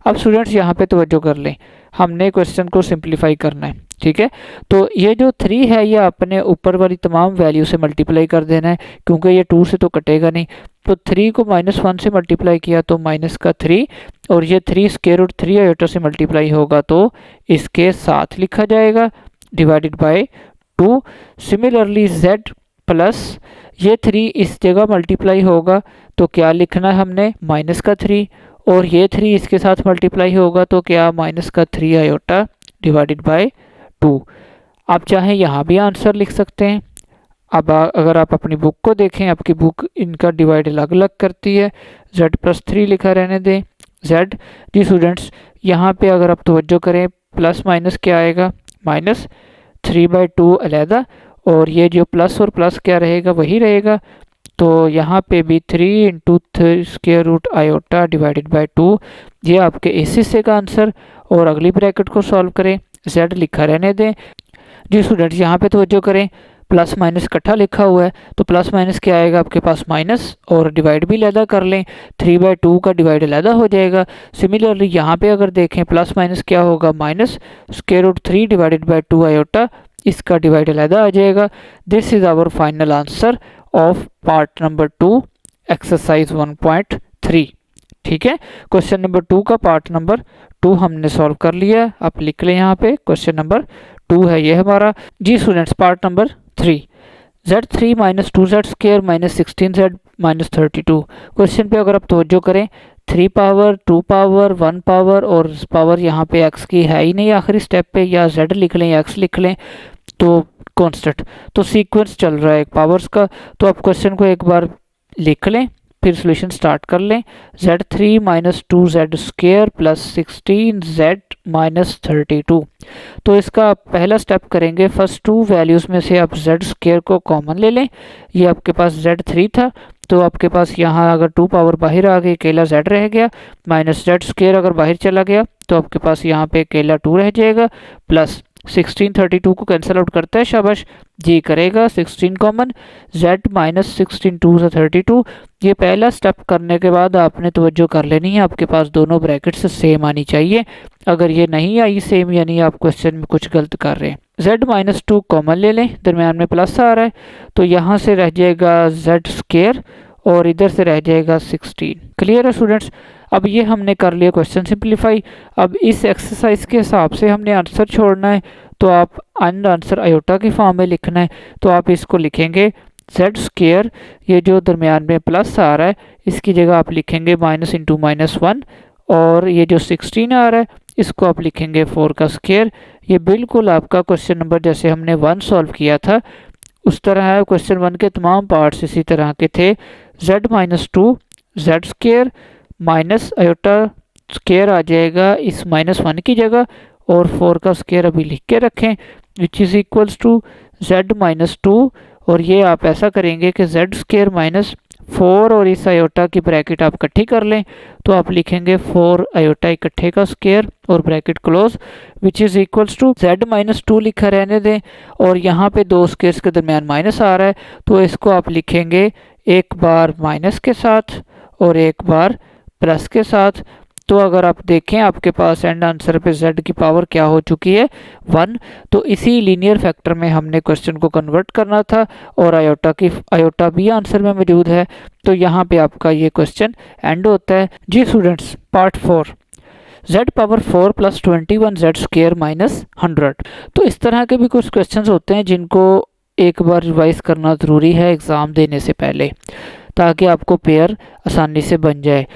अब स्टूडेंट्स यहाँ पे तवज्जो कर लें, हमने क्वेश्चन को सिंप्लीफाई करना है, ठीक है। तो ये जो 3 है ये अपने ऊपर वाली तमाम वैल्यू से मल्टीप्लाई कर देना है, क्योंकि ये 2 से तो कटेगा नहीं। तो 3 को -1 से मल्टीप्लाई किया तो -3, और ये 3 √3 आयोटा से मल्टीप्लाई होगा तो इसके साथ लिखा जाएगा divided by 2। Similarly z plus ये 3 इस जगह मल्टीप्लाई होगा तो क्या लिखना है हमने -3, और ये 3 इसके साथ मल्टीप्लाई होगा तो क्या -3 आयोटा डिवाइडेड बाय 2। आप चाहें यहाँ भी आंसर लिख सकते हैं। अब अगर आप अपनी बुक को देखें, आपकी बुक इनका डिवाइड अलग अलग करती है। z + 3 लिखा रहने दें z। जी स्टूडेंट्स, यहाँ पे अगर आप तवज्जो करें प्लस माइनस क्या आएगा, -3/2 अलहदा, और ये जो प्लस और प्लस क्या रहेगा वही रहेगा। तो यहाँ पे भी 3 × 3 square root iota divided by 2, ये आपके इस हिस्से का आंसर। और अगली ब्रैकेट को सॉल्व करें, z लिखा रहने दें। जी स्टूडेंट्स, यहाँ पे तवज्जो करें, प्लस माइनस इकट्ठा लिखा हुआ है तो प्लस माइनस क्या आएगा आपके पास माइनस, और डिवाइड भी अलहदा कर लें, 3/2 का डिवाइड अलहदा हो जाएगा। सिमिलरली यहाँ पे अगर देखें प्लस माइनस क्या होगा, -√3 डिवाइडेड बाय 2 आयोटा, इसका डिवाइड अलहदा आ जाएगा। This is our final answer of part number 2 exercise 1.3, ठीक है। क्वेश्चन नंबर 2 का पार्ट नंबर 2 हमने सॉल्व कर लिया है। आप लिख लें यहाँ पे क्वेश्चन नंबर 2 है ये हमारा। जी students, part number 3, z3 - 2z² - 16z - 32। Question पे अगर आप तवज्जो करें, 3 पावर 2 पावर 1 पावर और पावर यहाँ पे x की है ही नहीं आखिरी स्टेप पे, या z लिख लें या x लिख लें तो कांस्टेंट, तो सीक्वेंस चल रहा है एक पावर्स का। तो आप क्वेश्चन को एक बार लिख लें फिर सॉल्यूशन स्टार्ट कर लें। z3 - 2z² + 16z - 32। तो इसका पहला स्टेप करेंगे, फर्स्ट 2 वैल्यूज़ में से आप z² को कॉमन ले लें। ये आपके पास z3 था तो आपके पास यहाँ अगर 2 पावर बाहर आ गई, अकेला z रह गया, -z² अगर बाहर चला गया तो आपके पास यहाँ पे अकेला 2 रह जाएगा, प्लस 16 32 को कैंसिल आउट करता है, शाबाश जी करेगा 16 कॉमन, z -16 2 से 32। ये पहला स्टेप करने के बाद आपने तवज्जो कर लेनी है, आपके पास दोनों ब्रैकेट्स सेम आनी चाहिए। अगर ये नहीं आई सेम, यानी आप क्वेश्चन में कुछ गलत कर रहे हैं। z -2 कॉमन ले लें, दरम्यान में प्लस आ रहा है तो यहाँ से रह जाएगा z² और इधर से रह जाएगा 16। क्लियर है स्टूडेंट्स। अब ये हमने कर लिया क्वेश्चन सिंप्लीफाई। अब इस एक्सरसाइज के हिसाब से हमने आंसर छोड़ना है, तो आप आंसर आयोटा की फॉर्म में लिखना है। तो आप इसको लिखेंगे जेड स्केयर, ये जो दरमियान में प्लस आ रहा है इसकी जगह आप लिखेंगे माइनस इंटू माइनस वन, और ये जो 16 आ रहा है इसको आप लिखेंगे 4 का स्केयर। ये बिल्कुल आपका क्वेश्चन नंबर जैसे हमने 1 सॉल्व किया था उस तरह है। क्वेश्चन 1 के तमाम पार्ट्स इसी तरह के थे। z minus two z square minus iota square आ जाएगा इस माइनस वन की जगह, और 4 का स्केयर अभी लिख के रखें, which is equals to z minus two, और ये आप ऐसा करेंगे कि z स्केयर माइनस 4 और इस आयोटा की ब्रैकेट आप इकट्ठी कर लें, तो आप लिखेंगे 4 आयोटा इकट्ठे का स्केयर और bracket close, which is equals to z minus two लिखा रहने दें, और यहाँ पे दो स्केयर्स के दरमियान माइनस आ रहा है तो इसको आप लिखेंगे एक बार माइनस के साथ और एक बार प्लस के साथ। तो अगर आप देखें आपके पास एंड आंसर पे z की पावर क्या हो चुकी है 1, तो इसी लीनियर फैक्टर में हमने क्वेश्चन को कन्वर्ट करना था, और आयोटा भी आंसर में मौजूद है, तो यहाँ पे आपका ये क्वेश्चन एंड होता है। जी students, part 4, z power 4 plus 21 z square minus 100। तो इस तरह के भी कुछ क्वेश्चन होते हैं जिनको एक बार रिवाइज करना ज़रूरी है एग्ज़ाम देने से पहले, ताकि आपको पेयर आसानी से बन जाए।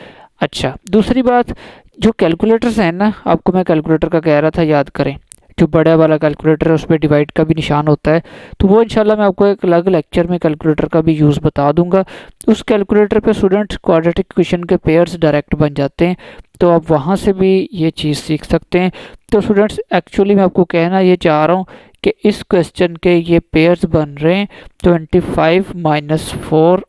अच्छा, दूसरी बात, जो कैलकुलेटर्स हैं ना, आपको मैं कैलकुलेटर का कह रहा था याद करें, जो बड़ा वाला कैलकुलेटर है उस पर डिवाइड का भी निशान होता है, तो वो इंशाल्लाह मैं आपको एक अलग लेक्चर में कैलकुलेटर का भी यूज़ बता दूंगा। उस कैलकुलेटर पे स्टूडेंट्स क्वाड्रेटिक इक्वेशन के पेयर्स डायरेक्ट बन जाते हैं, तो आप वहाँ से भी ये चीज़ सीख सकते हैं। तो स्टूडेंट्स एक्चुअली मैं आपको कहना ये चाह रहा हूँ कि इस क्वेश्चन के ये पेयर्स बन रहे हैं 25 माइनस 4,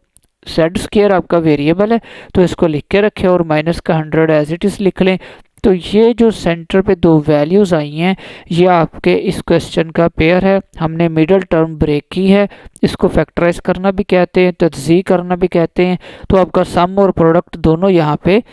जेड स्केयर आपका वेरिएबल है तो इसको लिख के रखें, और माइनस का 100 एज इट इज़ लिख लें। तो ये जो सेंटर पे दो वैल्यूज़ आई हैं ये आपके इस क्वेश्चन का पेयर है। हमने मिडल टर्म ब्रेक की है, इसको फैक्टराइज करना भी कहते हैं, तज्ज़ी करना भी कहते हैं। तो आपका सम और प्रोडक्ट दोनों यहाँ पे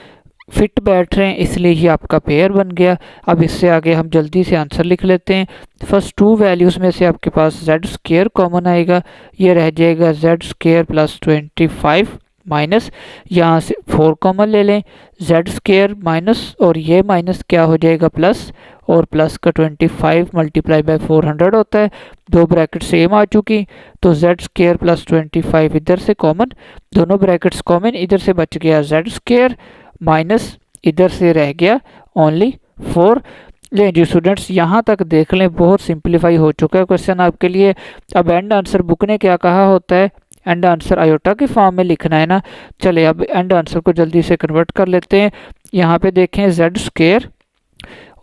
फिट बैठ रहे हैं, इसलिए ये आपका पेयर बन गया। अब इससे आगे हम जल्दी से आंसर लिख लेते हैं। फर्स्ट टू वैल्यूज़ में से आपके पास जेड स्केयर कॉमन आएगा, ये रह जाएगा जेड स्केयर प्लस 25 माइनस, यहाँ से 4 कॉमन ले लें, जेड स्केयर माइनस, और ये माइनस क्या हो जाएगा प्लस, और प्लस का 25 मल्टीप्लाई बाय 400 होता है, दो ब्रैकेट सेम आ चुकी, तो जेड स्केयर प्लस 25 इधर से कॉमन, दोनों ब्रैकेट्स कॉमन, इधर से बच गया जेड स्केयर माइनस इधर से रह गया ओनली 4। लें जी स्टूडेंट्स, यहाँ तक देख लें, बहुत सिंपलीफाई हो चुका है क्वेश्चन आपके लिए। अब एंड आंसर बुक ने क्या कहा होता है, एंड आंसर आयोटा के फॉर्म में लिखना है ना। चले अब एंड आंसर को जल्दी से कन्वर्ट कर लेते हैं। यहाँ पे देखें जेड स्केयर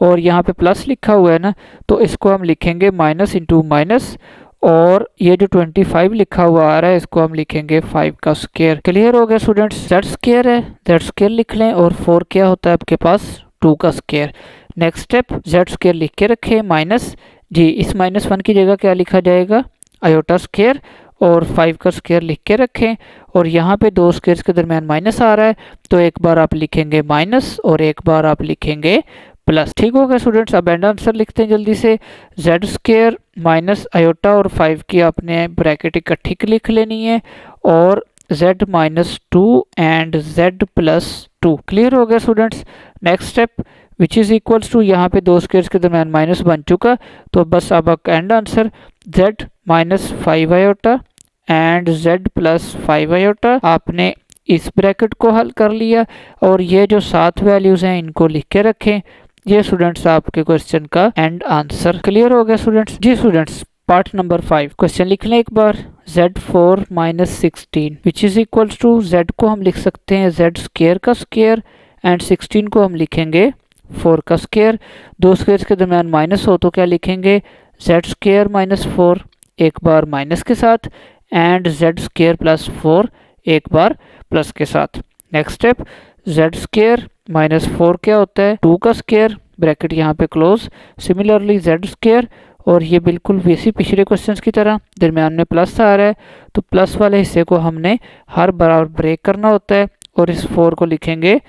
और यहाँ पे प्लस लिखा हुआ है ना, तो इसको हम लिखेंगे माइनस इंटू माइनस, और ये जो 25 लिखा हुआ आ रहा है इसको हम लिखेंगे 5 का स्केयर। क्लियर हो गया स्टूडेंट्स, जेड स्केयर है, जेड स्केयर लिख लें, और 4 क्या होता है आपके पास 2 का square. Next step, Z square लिख के रखें माइनस, जी इस माइनस 1 की जगह क्या लिखा जाएगा आयोटा स्केयर, और 5 का स्केयर लिख के रखें, और यहाँ पे दो स्केयर्स के दरमियान माइनस आ रहा है तो एक बार आप लिखेंगे माइनस और एक बार आप लिखेंगे प्लस। ठीक हो गया स्टूडेंट्स, अब एंड आंसर लिखते हैं जल्दी से। जेड स्केयर माइनस आयोटा और 5 की आपने ब्रैकेट इकट्ठी लिख लेनी है, और z minus 2 and z plus 2। Clear हो गया students. Next step which is equals to, यहाँ पे दो स्केयर्स के दरमियान माइनस बन चुका, तो बस अब and answer z minus 5 iota and z plus 5 iota. आपने इस ब्रैकेट को हल कर लिया, और ये जो 7 वैल्यूज़ हैं इनको लिख के रखें। ये स्टूडेंट्स आपके क्वेश्चन का एंड आंसर। क्लियर हो गया स्टूडेंट्स। जी स्टूडेंट्स, पार्ट नंबर 5 क्वेश्चन लिख लें एक बार। z4 minus 16 which is equals to, z को हम लिख सकते हैं z स्केयर का स्केयर, एंड 16 को हम लिखेंगे 4 का स्केयर। दो स्केयर्स के दरमियान माइनस हो तो क्या लिखेंगे z स्केयर माइनस 4 एक बार माइनस के साथ, एंड z स्केयर प्लस 4 एक बार प्लस के साथ। Next step, z square minus 4 क्या होता है 2 का स्केयर, ब्रैकेट यहाँ पे क्लोज। सिमिलरली z स्केयर, और ये बिल्कुल वैसी पिछले क्वेश्चंस की तरह दरमियान में प्लस आ रहा है, तो प्लस वाले हिस्से को हमने हर बराबर ब्रेक करना होता है, और इस 4 को लिखेंगे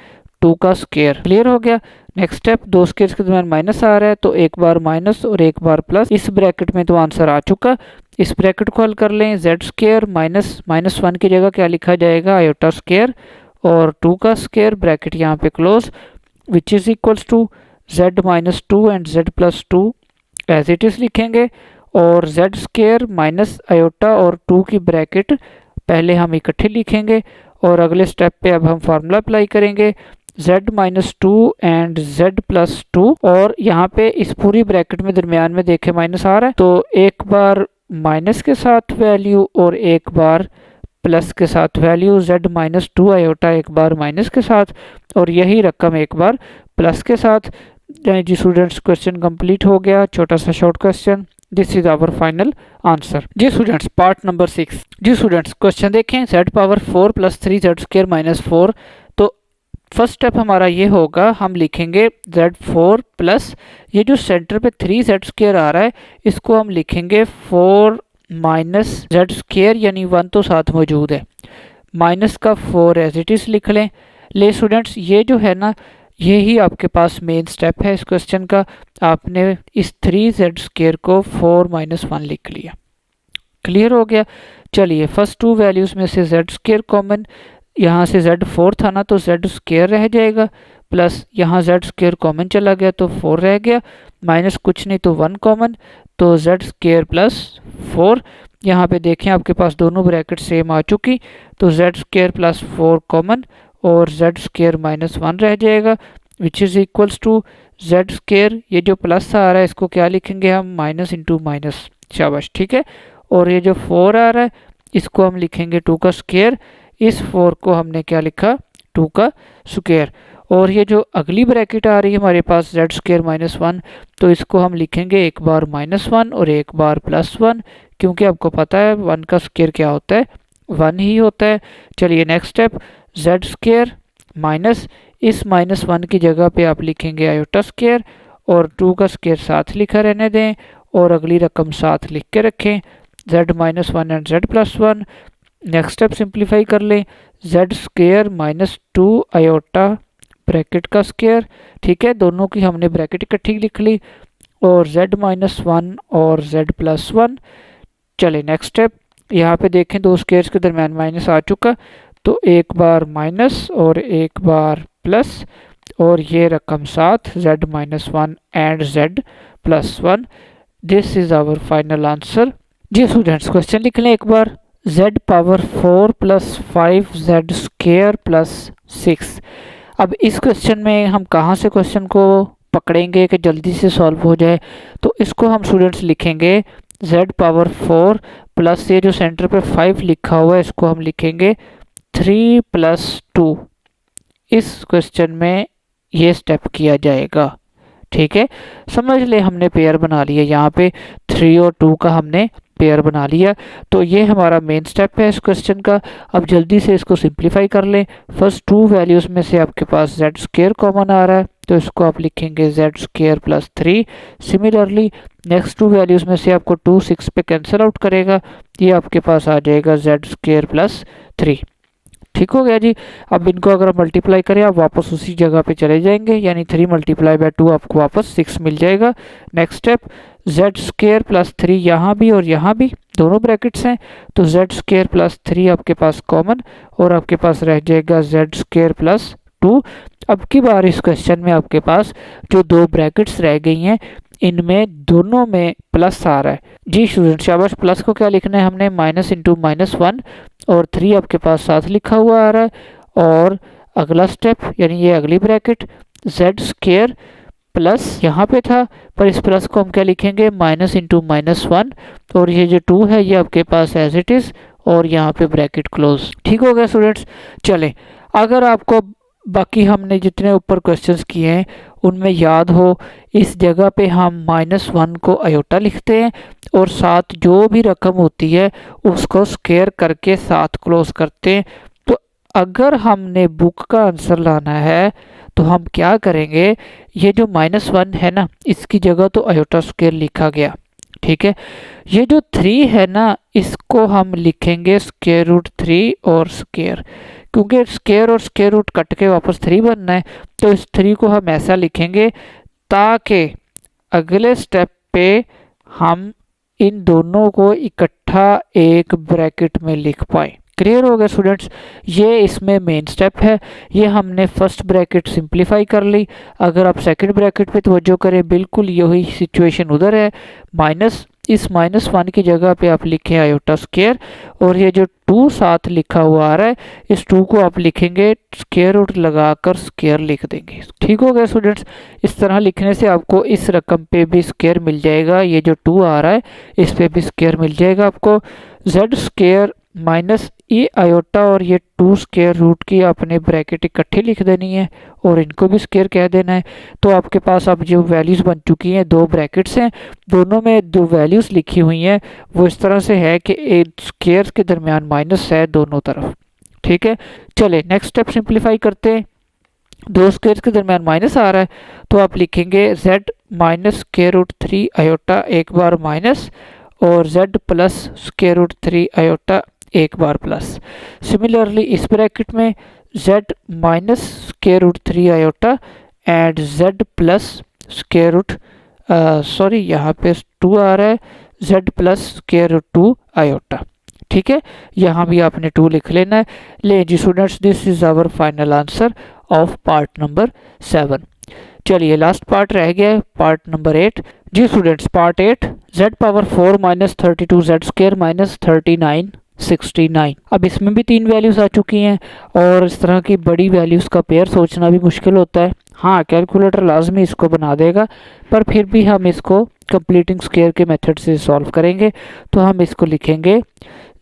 2 का स्केयर। क्लियर हो गया। नेक्स्ट स्टेप, दो स्केयर्स के दरमियान माइनस आ रहा है तो एक बार माइनस और एक बार प्लस। इस ब्रैकेट में तो आंसर आ चुका, इस ब्रैकेट को हल कर लें। z स्केयर माइनस 1 की जगह क्या लिखा जाएगा आयोटा स्केयर, और 2 का स्केयर, ब्रैकेट यहाँ पे close, which is equals to z minus 2 and z plus 2 as it is लिखेंगे, और जेड स्क्वायर माइनस आयोटा और 2 की ब्रैकेट पहले हम इकट्ठे लिखेंगे और अगले स्टेप पे अब हम फार्मूला अप्लाई करेंगे z minus 2 and z plus 2। और यहाँ पे इस पूरी ब्रैकेट में दरमियान में देखें माइनस आ रहा है, तो एक बार माइनस के साथ वैल्यू और एक बार प्लस के साथ वैल्यू, z माइनस 2 आयोटा एक बार माइनस के साथ और यही रकम एक बार प्लस के साथ। जी स्टूडेंट्स, क्वेश्चन कंप्लीट हो गया, छोटा सा short question. This is our final answer. जी स्टूडेंट्स, पार्ट नंबर 6। जी स्टूडेंट्स, क्वेश्चन देखें, z power 4 plus 3 z square minus 4। तो फर्स्ट स्टेप हमारा ये होगा, हम लिखेंगे z4 प्लस ये जो सेंटर पे 3 जेड स्क्वायर आ रहा है इसको हम लिखेंगे 4 माइनस जेड स्क्वायर, यानी 1 तो साथ मौजूद है, माइनस का 4 एज इट इज लिख लें। ले स्टूडेंट्स, ये जो है ना यही आपके पास मेन स्टेप है इस क्वेश्चन का। आपने इस 3 जेड स्क्वायर को 4 माइनस 1 लिख लिया। क्लियर हो गया। चलिए, फर्स्ट 2 वैल्यूज में से जेड स्क्वायर कॉमन, यहाँ से z4 था ना तो z स्क्वायर रह जाएगा, प्लस यहाँ z स्क्वायर कॉमन चला गया तो 4 रह गया, माइनस कुछ नहीं तो 1 कॉमन, तो z स्क्वायर प्लस 4। यहाँ पे देखें आपके पास दोनों ब्रैकेट सेम आ चुकी, तो z स्क्वायर प्लस 4 कॉमन और z स्क्वायर माइनस 1 रह जाएगा, which is equals to z square, ये जो प्लस आ रहा है इसको क्या लिखेंगे हम, माइनस इंटू माइनस। शाबाश, ठीक है। और ये जो 4 आ रहा है इसको हम लिखेंगे 2 का स्क्वायर, इस 4 को हमने क्या लिखा, 2 का स्क्वायर। और ये जो अगली ब्रैकेट आ रही है हमारे पास z स्क्वायर माइनस 1, तो इसको हम लिखेंगे एक बार माइनस 1 और एक बार प्लस 1, क्योंकि आपको पता है 1 का स्क्वायर क्या होता है, 1 ही होता है। चलिए next step, z square minus इस माइनस 1 की जगह पे आप लिखेंगे आयोटा स्क्वायर और 2 का स्क्वायर साथ लिखा रहने दें और अगली रकम साथ लिख के रखें, z minus 1 and z plus 1। Next step simplify कर लें, z square minus 2 iota bracket का स्क्वायर, ठीक है, दोनों की हमने ब्रैकेट इकट्ठी लिख ली, और z माइनस 1 और z प्लस 1। चले नेक्स्ट स्टेप, यहाँ पे देखें दो स्क्वायर्स के दरमियान माइनस आ चुका, तो एक बार माइनस और एक बार प्लस, और ये रकम साथ z minus 1 and z plus 1। This is our final answer. जी स्टूडेंट्स, क्वेश्चन लिख लें एक बार, z power 4 plus 5 z square plus 6। अब इस क्वेश्चन में हम कहाँ से क्वेश्चन को पकड़ेंगे कि जल्दी से सॉल्व हो जाए, तो इसको हम स्टूडेंट्स लिखेंगे z पावर 4 प्लस ये जो सेंटर पे 5 लिखा हुआ है इसको हम लिखेंगे 3 प्लस 2। इस क्वेश्चन में ये स्टेप किया जाएगा, ठीक है। समझ ले हमने पेयर बना लिया, यहाँ पे 3 और 2 का हमने पेयर बना लिया, तो ये हमारा मेन स्टेप है इस क्वेश्चन का। अब जल्दी से इसको सिंप्लीफाई कर लें। फर्स्ट 2 वैल्यूज़ में से आपके पास z स्क्वायर कॉमन आ रहा है, तो इसको आप लिखेंगे z square plus 3। Similarly next 2 values में से आपको 2 6 पे कैंसिल आउट करेगा, ये आपके पास आ जाएगा z स्क्वायर प्लस 3। ठीक हो गया जी। अब इनको अगर आप मल्टीप्लाई करें आप वापस उसी जगह पे चले जाएंगे, यानी 3 मल्टीप्लाई बाय 2 आपको वापस 6 मिल जाएगा। Next step, z square plus 3 यहाँ भी और यहाँ भी दोनों ब्रैकेट्स हैं, तो z स्क्वायर प्लस 3 आपके पास कॉमन और आपके पास रह जाएगा z स्क्वायर प्लस 2। अब की बार इस क्वेश्चन में आपके पास जो 2 ब्रैकेट्स रह गई हैं इनमें दोनों में प्लस आ रहा है। जी स्टूडेंट शाबाश, प्लस को क्या लिखना है हमने, माइनस इंटू माइनस 1 और 3 आपके पास साथ लिखा हुआ आ रहा है। और अगला स्टेप यानी ये अगली ब्रैकेट z स्क्वायर प्लस यहाँ पे था, पर इस प्लस को हम क्या लिखेंगे, माइनस इंटू माइनस 1, और ये जो 2 है ये आपके पास एज इट इज़, और यहाँ पे ब्रैकेट क्लोज। ठीक हो गया स्टूडेंट्स। चलें, अगर आपको बाकी हमने जितने ऊपर क्वेश्चंस किए हैं उनमें याद हो, इस जगह पे हम -1 को आयोटा लिखते हैं और साथ जो भी रकम होती है उसको स्क्वायर करके साथ क्लोज करते हैं। तो अगर हमने बुक का आंसर लाना है तो हम क्या करेंगे, ये जो -1 है ना इसकी जगह तो आयोटा स्क्वायर लिखा गया, ठीक है। ये जो 3 है ना इसको हम लिखेंगे स्क्वायर रूट 3 और स्क्वायर, क्योंकि स्क्वायर और स्क्वायर रूट कट के वापस 3 बनना है, तो इस 3 को हम ऐसा लिखेंगे ताकि अगले स्टेप पे हम इन दोनों को इकट्ठा एक ब्रैकेट में लिख पाए। क्लियर हो गया स्टूडेंट्स। ये इसमें मेन स्टेप है। ये हमने फर्स्ट ब्रैकेट सिंप्लीफाई कर ली। अगर आप सेकंड ब्रैकेट पे तवज्जो करें बिल्कुल यही सिचुएशन उधर है, माइनस इस -1 की जगह पे आप लिखें आयोटा स्क्वायर, और ये जो 2 साथ लिखा हुआ आ रहा है इस 2 को आप लिखेंगे स्क्वायर रूट लगाकर स्क्वायर लिख देंगे। ठीक हो गया स्टूडेंट्स। इस तरह लिखने से आपको इस रकम पे भी स्क्वायर मिल जाएगा, ये जो 2 आ रहा है इस पे भी स्क्वायर मिल जाएगा आपको। जेड स्क्वायर माइनस ई आयोटा और ये 2 स्क्वायर रूट की आपने ब्रैकेट इकट्ठी लिख देनी है और इनको भी स्क्वायर कह देना है। तो आपके पास अब जो वैल्यूज़ बन चुकी हैं, 2 ब्रैकेट्स हैं, दोनों में जो वैल्यूज़ लिखी हुई हैं वो इस तरह से है कि स्क्वायर के दरमियान माइनस है दोनों तरफ। ठीक है, चले नेक्स्ट स्टेप सिंप्लीफाई करते हैं। 2 स्क्वायर के दरमियान माइनस आ रहा है तो आप लिखेंगे z minus square root 3 iota एक बार माइनस, और z plus square root 3 iota एक बार प्लस। सिमिलरली इस ब्रैकेट में z minus square root 3 iota and z plus square root sorry यहाँ पे 2 आ रहा है, z plus square root 2 iota. ठीक है, यहाँ भी आपने 2 लिख लेना है। ले जी students, this is our final answer of part number 7। चलिए लास्ट पार्ट रह गया है, पार्ट नंबर 8। जी students, part 8, z power 4 minus 32 z square minus 39 69। अब इसमें भी 3 वैल्यूज आ चुकी हैं और इस तरह की बड़ी वैल्यूज का पेयर सोचना भी मुश्किल होता है। हाँ, कैलकुलेटर लाजमी इसको बना देगा, पर फिर भी हम इसको कंप्लीटिंग स्क्वायर के मेथड से सॉल्व करेंगे। तो हम इसको लिखेंगे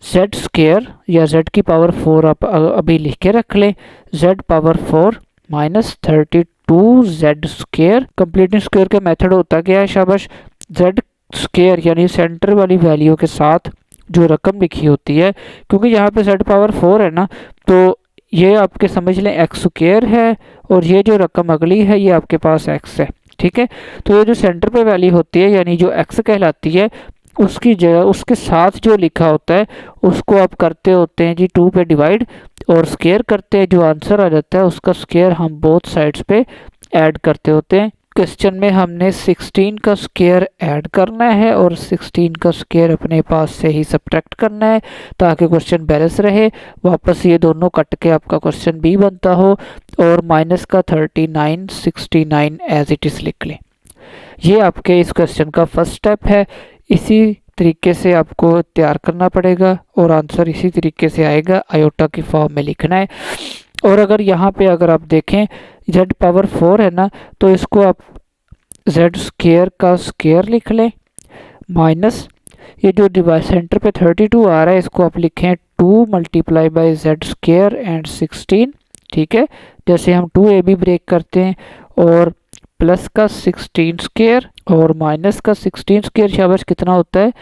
z स्क्वायर या z की पावर 4 आप अभी लिख के रख लें, z power 4 minus 32 z square. Completing square का मेथड होता क्या है, शाबाश, z स्क्वायर यानी सेंटर वाली वैल्यू के साथ जो रकम लिखी होती है, क्योंकि यहाँ पे z पावर 4 है ना, तो ये आपके समझ लें x स्क्वायर है और ये जो रकम अगली है ये आपके पास x है। ठीक है, तो ये जो सेंटर पे वैल्यू होती है यानी जो x कहलाती है, उसकी जगह उसके साथ जो लिखा होता है उसको आप करते होते हैं जी 2 पे डिवाइड और स्क्वायर करते हैं। जो आंसर आ जाता है उसका स्क्वायर हम बोथ साइड्स पे ऐड करते होते हैं। क्वेश्चन में हमने 16 का स्क्वायर ऐड करना है और 16 का स्क्वायर अपने पास से ही सब्ट्रैक्ट करना है ताकि क्वेश्चन बैलेंस रहे। वापस ये दोनों कट के आपका क्वेश्चन बी बनता हो और माइनस का 39 69 एज इट इज़ लिख लें। ये आपके इस क्वेश्चन का फर्स्ट स्टेप है। इसी तरीके से आपको तैयार करना पड़ेगा और आंसर इसी तरीके से आएगा, आयोटा की फॉर्म में लिखना है। और अगर यहाँ पे अगर आप देखें z पावर 4 है ना, तो इसको आप z स्क्वायर का स्क्वायर लिख लें माइनस ये जो डिवाइड सेंटर पे 32 आ रहा है इसको आप लिखें 2 multiply by z square and 16। ठीक है, जैसे हम 2ab ब्रेक करते हैं, और प्लस का 16 स्क्वायर और माइनस का 16 स्क्वायर, शाबाश, कितना होता है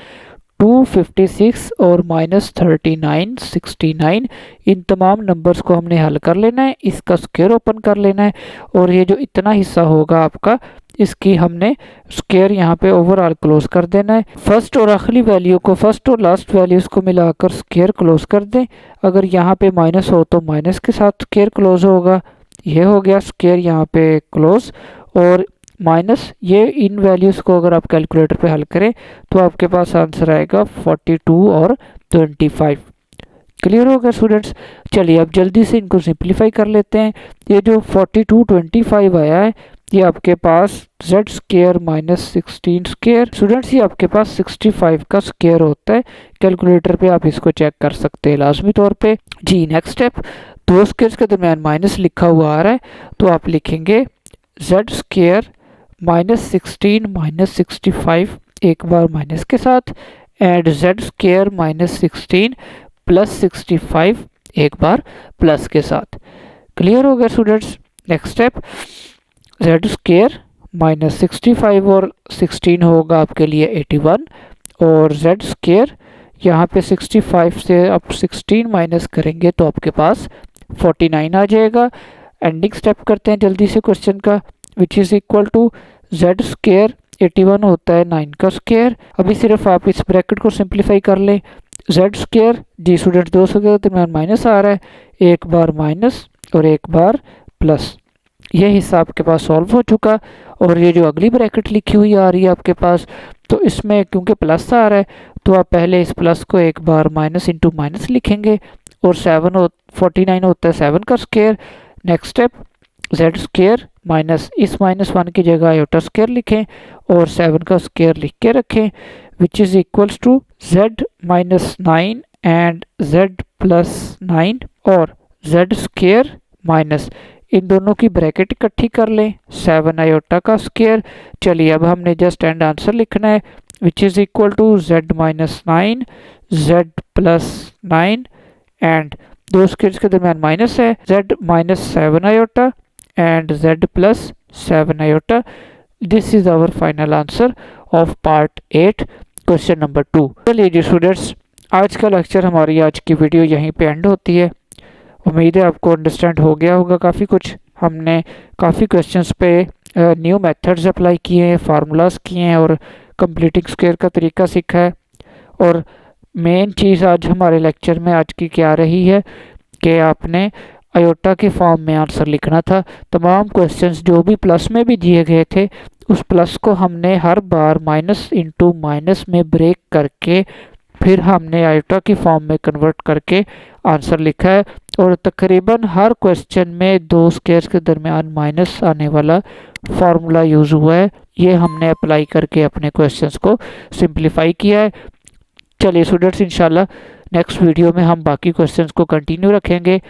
256 और माइनस 39 69। इन तमाम नंबर्स को हमने हल कर लेना है, इसका स्क्वायर ओपन कर लेना है और ये जो इतना हिस्सा होगा आपका इसकी हमने स्क्वायर यहाँ पे ओवरऑल क्लोज कर देना है। फर्स्ट और आखिरी वैल्यू को, फर्स्ट और लास्ट वैल्यूज को मिलाकर स्क्वायर क्लोज कर दें। अगर यहाँ पे माइनस हो तो माइनस के साथ स्क्वायर क्लोज होगा, ये हो गया स्क्वायर यहाँ पे क्लोज। और माइनस ये इन वैल्यूज़ को अगर आप कैलकुलेटर पे हल करें तो आपके पास आंसर आएगा 42 और 25। क्लियर हो गया स्टूडेंट्स। चलिए अब जल्दी से इनको सिंप्लीफाई कर लेते हैं। ये जो 42 25 आया है ये आपके पास z square minus 16 square, students ये आपके पास 65 का स्क्वायर होता है। कैलकुलेटर पे आप इसको चेक कर सकते हैं लाजमी तौर पे। जी नेक्स्ट स्टेप, 2 स्क्वायर्स के दरमियान माइनस लिखा हुआ आ रहा है तो आप लिखेंगे z स्क्वायर माइनस 16 माइनस 65 एक बार माइनस के साथ, and z square minus 16 plus 65 एक बार प्लस के साथ। क्लियर हो गया students. Next step, z square minus 65 और 16 होगा आपके लिए 81, और z स्क्वायर यहाँ पे 65 से आप 16 माइनस करेंगे तो आपके पास 49 आ जाएगा। एंडिंग स्टेप करते हैं जल्दी से क्वेश्चन का, which is equal to z square 81 होता है 9 का स्क्वायर। अभी सिर्फ आप इस ब्रैकेट को सिंप्लीफाई कर लें। z स्क्वायर जी स्टूडेंट 200 के दरमियान माइनस आ रहा है, एक बार माइनस और एक बार प्लस। ये हिस्सा आपके पास सॉल्व हो चुका। और ये जो अगली ब्रैकेट लिखी हुई आ रही है आपके पास, तो इसमें क्योंकि प्लस आ रहा है तो आप पहले इस प्लस को एक बार माइनस इंटू माइनस लिखेंगे, और 49 होता है 7 का square. Next step, z square minus इस -1 की जगह आयोटा स्क्वायर लिखें और 7 का स्क्वायर लिख के रखें। Which is equals to z-9 and z+9 और z स्क्वेयर माइनस इन दोनों की ब्रैकेट इकट्ठी कर लें 7 आयोटा का स्क्वेयर। चलिए अब हमने जस्ट एंड आंसर लिखना है which is equal to z-9 z+9 and दो स्क्वेयर्स के दरमियान माइनस है z-7 iota and z+7 iota. This is our final answer of part 8 question number 2। चलिए जी स्टूडेंट्स, आज का लेक्चर हमारी आज की वीडियो यहीं पे एंड होती है। उम्मीद है आपको अंडरस्टैंड हो गया होगा काफ़ी कुछ। हमने काफ़ी क्वेश्चंस पे न्यू मेथड्स अप्लाई किए हैं, फार्मूलाज किए हैं और कंप्लीटिंग स्क्वायर का तरीका सीखा है। और मेन चीज़ आज हमारे लेक्चर में आज की क्या रही है कि आपने आयोटा के फॉर्म में आंसर लिखना था। तमाम क्वेश्चंस जो भी प्लस में भी दिए गए थे उस प्लस को हमने हर बार माइनस इंटू माइनस में ब्रेक करके फिर हमने आयोटा की फॉर्म में कन्वर्ट करके आंसर लिखा है। और तकरीबन हर क्वेश्चन में दो स्क्वायर्स के दरमियान माइनस आने वाला फार्मूला यूज़ हुआ है। ये हमने अप्लाई करके अपने क्वेश्चंस को सिंप्लीफाई किया है। चलिए स्टूडेंट्स, इंशाल्लाह नेक्स्ट वीडियो में हम बाकी क्वेश्चंस को कंटिन्यू रखेंगे।